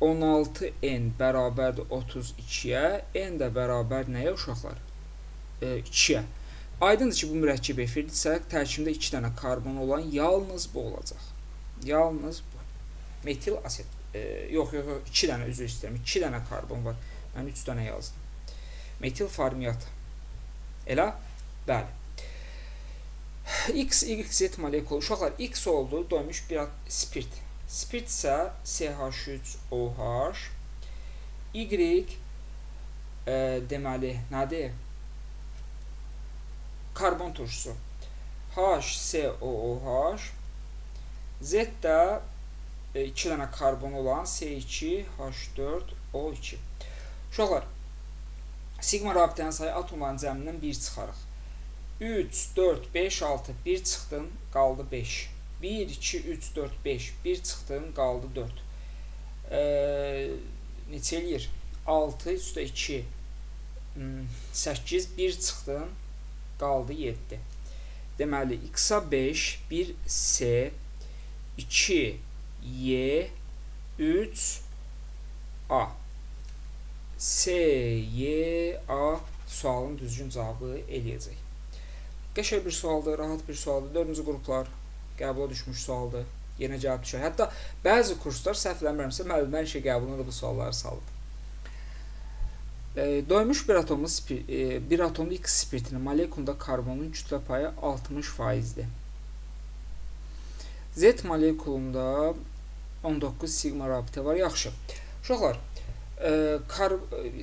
16n bərabərdir 32-yə. N də bərabər nəyə uşaqlar? 2-yə. Aydındır ki, bu mürəkkəb efirdirsə, tərkibində 2 dənə karbon olan yalnız bu olacaq. Yalnız bu. Metil aset. Yox, 2 dənə, üzr istəyirəm. 2 dənə karbon var. Mən 3 dənə yazdım. Metil formiat. Elə? Bəli. X, Y, Z molekulu. Uşaqlar, X oldu, doymuş bir spirt. Spirt isə CH3OH. Y deməli, nədir? Karbon turşusu. HCOOH. Z də 2 dənə karbon olan C2H4O2. Uşaqlar, sigma rabitənin sayı atomların cəmindən 1 çıxarıq. 3, 4, 5, 6, 1 çıxdın, qaldı 5. 1, 2, 3, 4, 5, 1 çıxdın, qaldı 4. Neçə eləyir? 6 üstə 2, 8, 1 çıxdın, qaldı 7. Deməli, X-a 5, 1 C, 2 Y, 3 A. C, Y, A sualın düzgün cavabı eləyəcək. Qəşəng bir sualdır, rahat bir sualdır. 4-cü qruplar qəbula düşmüş sualdır. Yenə cavab düşər. Hətta bəzi kurslar səhvləmirəmsə, müəllimlər işə qəbuluna da bu sualları salıb. Doymuş bir atomlu X spirtinin molekulunda karbonun kütlə payı 60%'dir. Z molekulunda 19 sigma rabitə var. Yaxşı. Uşaqlar,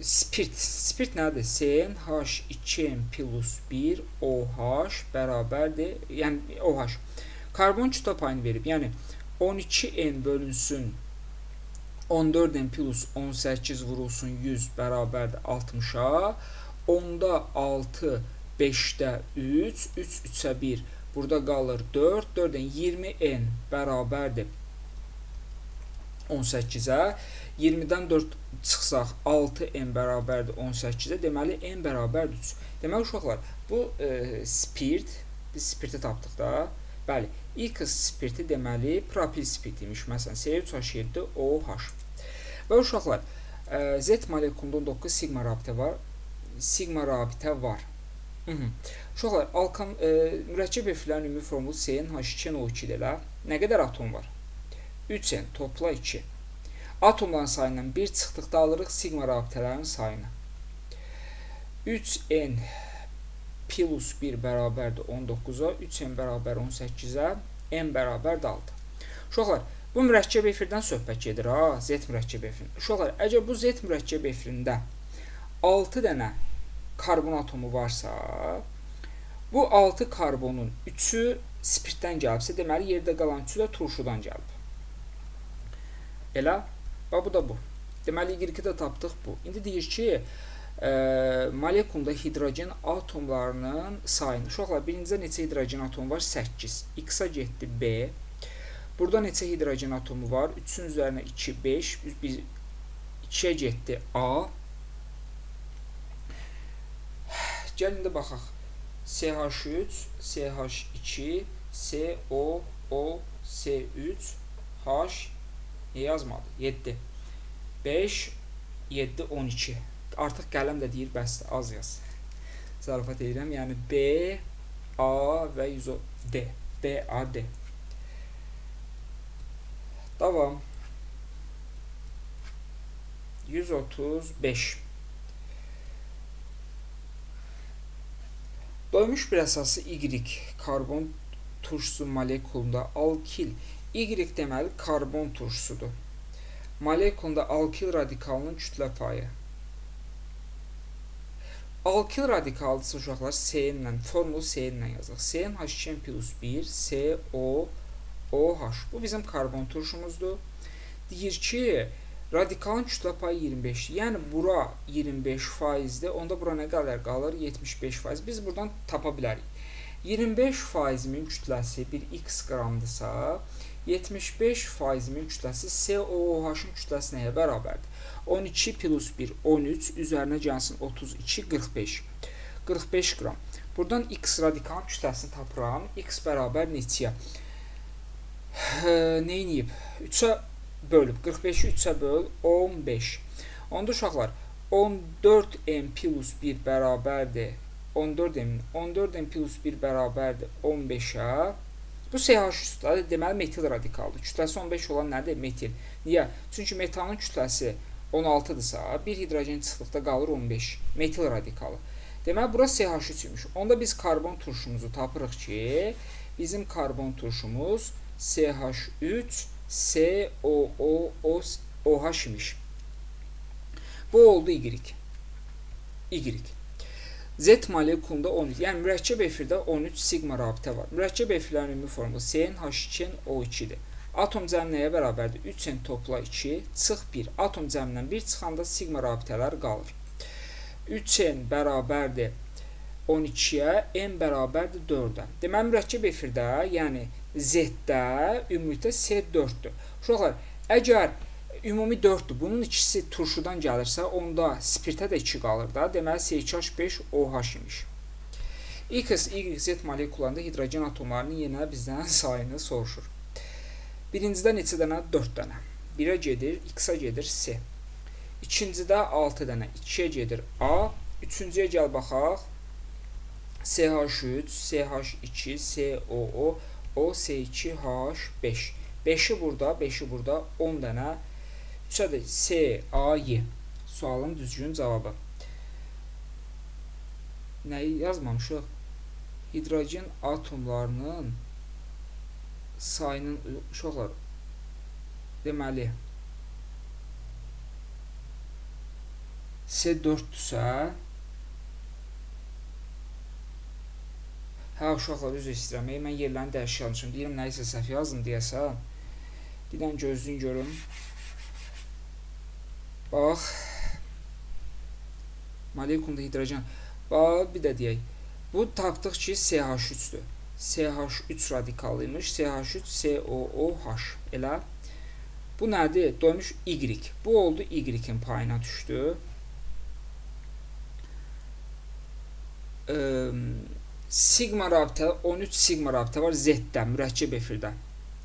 spirt nədir? CnH2n plus 1 OH bərabərdir. Yəni OH. Karbon kütlə payını verib. Yəni 12n bölünsün 14n plus 18 vurulsun 100 bərabərdir 60-a. 10-da 6, 5-də 3, 3, 3-ə 1. Burada qalır 4, 4-dən 20n bərabərdir 18-ə. 20-dən 4 çıxsaq 6n bərabərdir 18-ə. Deməli n bərabərdir 3. Deməli uşaqlar, bu spirt, biz spirti tapdıq da. Bəli, X spirti deməli propil spirt imiş. Məsələn, C3H7OH. Və uşaqlar, Z molekulunda 19 sigma rabitə var. Sigma rabitə var. Uşaqlar, mürəkkəb efirlərin ümumi formulu CnH2NO2-dir elə. Nə qədər atom var? 3n topla 2. Atomların sayından 1 çıxdıqda alırıq sigma rabitələrin sayını. 3n plus 1 bərabərdir 19-a, 3n bərabər 18-ə, n bərabərdir 6. Uşaqlar, bu mürəkkəb efirdən söhbət gedir, Z mürəkkəb efirində. Uşaqlar, əgər bu Z mürəkkəb efirində 6 dənə karbon atomu varsa, bu 6 karbonun 3-ü spirtdən gəlibsə, deməli yerdə qalan 3-ü də turşudan gəlib. Elə, bu da bu. Deməli, Y-i də tapdıq bu. İndi deyir ki, molekulda hidrogen atomlarının sayını. Uşaqlar, birincidə neçə hidrogen atomu var? 8. X-a getdi B. Burada neçə hidrogen atomu var? 3-ün üzərinə 2, 5. 2-yə getdi A. Gəlin də baxaq. CH3, CH2, CO, O, C3, H, yazmadı. 7. 5, 7, 12. Artıq qələm də deyir, bəsdir, az yaz. Zarafat edirəm. Yəni B, A və D. B, A, D. Davam. 135. Doymuş bir əsası Y karbon turşusu molekulunda alkil. Y deməli karbon turşusudur. Molekulunda alkil radikalının kütlə payı. Alkil radikalıdırsa uşaqlar C ilə, formulu C ilə yazaq. CnH2n plus 1, COOH. Bu bizim karbon turşumuzdur. Deyir ki, radikalın kütlə payı 25-dir. Yəni, bura 25%-dir. Onda bura nə qalır? 75%. Biz buradan tapa bilərik. 25%-in kütləsi bir x qramdırsa, 75%-in kütləsi COOH-ın kütləsi nəyə bərabərdir? 12 plus 1, 13, üzərinə gəlsin 32, 45. 45 qram. Buradan x radikalın kütləsini tapıram. X bərabər neçəyə? Neyniyib? 3-ə bölüb. 45-i 3-ə böl, 15. Onda uşaqlar, 14m plus 1 bərabərdir. 14m plus 1 bərabərdir 15-ə. Bu CH3-də deməli metil radikaldır. Kütləsi 15 olan nədir? Metil. Niyə? Çünki metalın kütləsi 16-dırsa, bir hidrogen çıxdıqda qalır 15. Metil radikalı. Deməli, bura CH3 imiş. Onda biz karbon turşumuzu tapırıq ki, bizim karbon turşumuz CH3 COOH imiş. Bu oldu Y. Y. Z molekulunda 13. Yəni, mürəkkəb efirdə 13 sigma rabitə var. Mürəkkəb efirlərin ümumi formulu CnH2NO2-dir. Atom cəmi nəyə bərabərdir? 3n topla 2, çıx 1. Atom cəmindən 1 çıxanda sigma rabitələr qalır. 3n bərabərdir 12-yə, n bərabərdir 4-ə. Deməli, mürəkkəb efirdə, yəni Z-də ümumilikdə C4-dür. Uşaqlar, əgər ümumi 4-dür, bunun ikisi turşudan gəlirsə, onda spirtə də 2 qalır da. Deməli, CH5OH imiş. X, Y, Z molekullarında hidrogen atomlarının yenə bizdən sayını soruşur. Birincidə neçə dənə? 4 dənə. 1-ə gedir, X-a gedir, C. İkincidə 6 dənə, 2-yə gedir, A. Üçüncüyə gəl baxaq. CH3, CH2, COO, OC2H5. 5-i burada, 5-i burada, 10 dənə. 3-ə də CAY. Sualın düzgün cavabı. Nəyi yazmamışıq? Hidrogen atomlarının sayının, uşaqlar, deməli, C4-dürsə, uşaqlar, üzr istəyirəm, mən yerlərini dəyişmişəm, deyirəm, nəyisə səhv yazın deyəsən, deyilən gözlüyün görüm, bax, molekulunda hidrogen, bax, bir də deyək, bu tapdıq ki, CH3-dür. CH3 radikalıymış. CH3 COOH. Elə. Bu nədir? Doymuş Y. Bu oldu Y-in payına düşdü. Sigma rabitə, 13 sigma rabitə var Z-dən, mürəkkəb efirdə.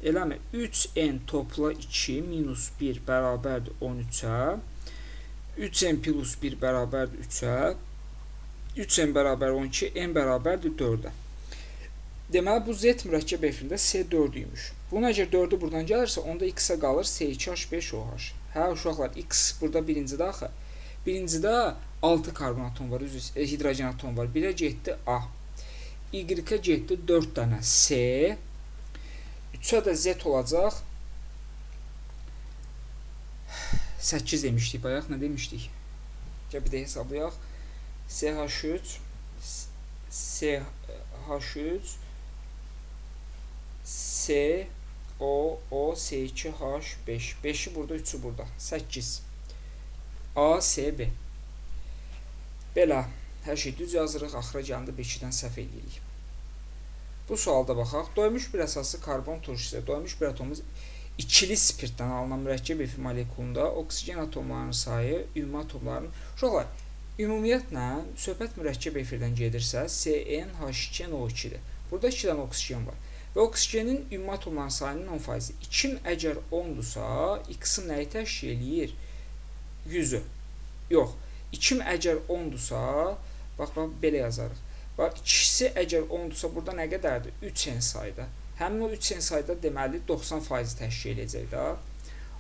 Eləmi? 3n topla 2 minus 1 bərabərdir 13-ə. 3n plus 1 bərabərdir 3-ə. 3n bərabər 12, n bərabərdir 4-ə. Deməli, bu Z mürəkkəb efirində S4 imiş. Bunun əgər 4-ü buradan gəlirsə, onda x-ə qalır S2H5OH. Hə, uşaqlar, x burada birincidə axı. Birincidə 6 karbon atom var, hidrogen atom var. 1-ə getdi A. Y-ə getdi 4 dənə S. 3-ə də Z olacaq. 8 demişdik bayaq, nə demişdik? Gəl bir də hesablayaq. SH3 SH3 SOO S2H5. 5-i burada, 3-ü burada. 8. A, S, B. Belə, hər şey düz yazırıq, axıra gəlində 2-dən səhv edirik. Bu sualda baxaq. Doymuş bir əsaslı karbon turşusu, doymuş bir atomumuz ikili spirtdən alınan mürəkkəb efir molekulunda oksigen atomlarının sayı, ümumi atomların... Uşaqlar, ümumiyyətlə, söhbət mürəkkəb efirdən gedirsə, CnH2NO2-dir. Burada 2 dənə oksigen var. Və oksigenin ümumi atomların sayının 10%. 2 əgər 10-dursa, x-in nəyi təşkil eləyir? 100-ü. Yox. 2 əgər 10-dursa, bax, belə yazarıq. Bax, ikisi əgər 10-dursa, burada nə qədərdir? 3n sayda. Həmin o 3n sayda deməli 90% təşkil edəcək də.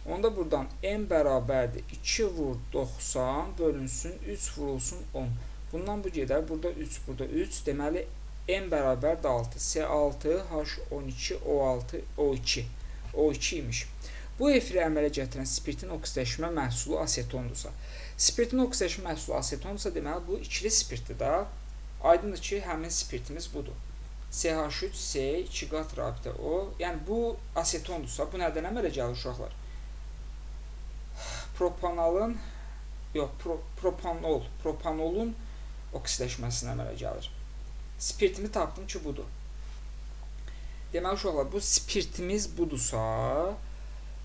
Onda buradan n bərabərdir 2 vur 90 bölünsün 3 vurulsun 10. Bundan bu gedər. Burada 3, burada 3. Deməli, n bərabərdir 6. S6, H12, O6, O2. O2 imiş. Bu efiri əmələ gətirən spirtin oksidləşmə məhsulu asetondursa. Spirtin oksidləşmə məhsulu asetondursa, deməli, bu ikili spirtdir də. Aydındır ki, həmin spirtimiz budur. CH3, S, 2 qat rabitə O. Yəni, bu asetondursa, bu nədən əmələ gəlir uşaqlar? Propanolun oksidləşməsinə əmələ gəlir. Spirtimi tapdım ki, budur. Deməli, uşaqlar, bu spirtimiz budursa,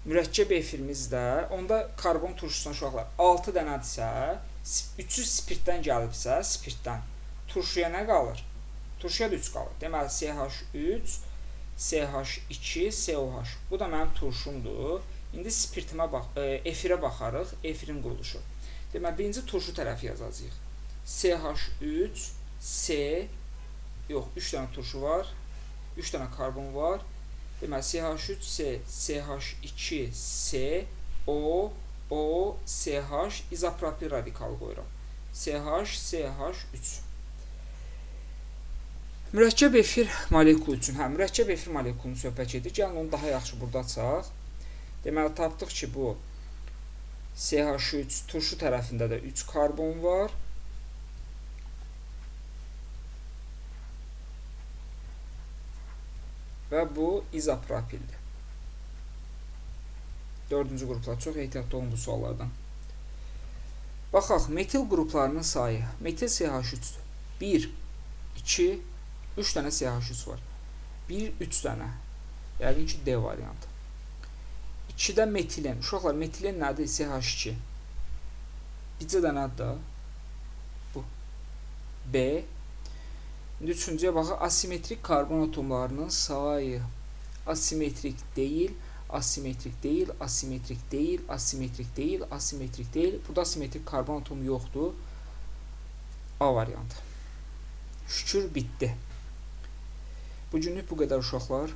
mürəkkəb efirimizdə, onda karbon turşusuna uşaqlar 6 dənədirsə, 300 spirtdən gəlibsə, spirtdən turşuya nə qalır? Turşuya da 3 qalır. Deməli, CH3, CH2, COH. Bu da mənim turşumdur. İndi spirtimə efirə baxarıq, efirin quruluşu. Deməli, birinci turşu tərəfi yazacağıq. CH3, C, yox, 3 dənə turşu var, 3 dənə karbon var. Deməli, CH3, C, CH2, C, O, O, CH, izopropil radikalı qoyuram. CH, CH3. Mürəkkəb efir molekulu üçün, mürəkkəb efir molekulunu söhbət edir. Gəlin, onu daha yaxşı burada açaq. Deməli, tapdıq ki, bu CH3 turşu tərəfində də 3 karbon var. Və bu izopropildir. 4-cü qruplar. Çox ehtiyatlı olun bu suallardan. Baxaq, metil qruplarının sayı. Metil CH3-dür. 1, 2, 3 dənə CH3 var. 1, 3 dənə. Yəqin ki, D variantı. 2-də metilen. Uşaqlar, metilen nədir? CH2. Bircə dənədir da. Bu. B. İndi üçüncüyə baxaq. Asimetrik karbon atomlarının sayı. Asimetrik deyil. Asimetrik deyil. Asimetrik deyil. Asimetrik deyil. Asimetrik deyil. Burada asimetrik karbon atomu yoxdur. A variantı. Şükür, bitdi. Bu günlük bu qədər uşaqlar.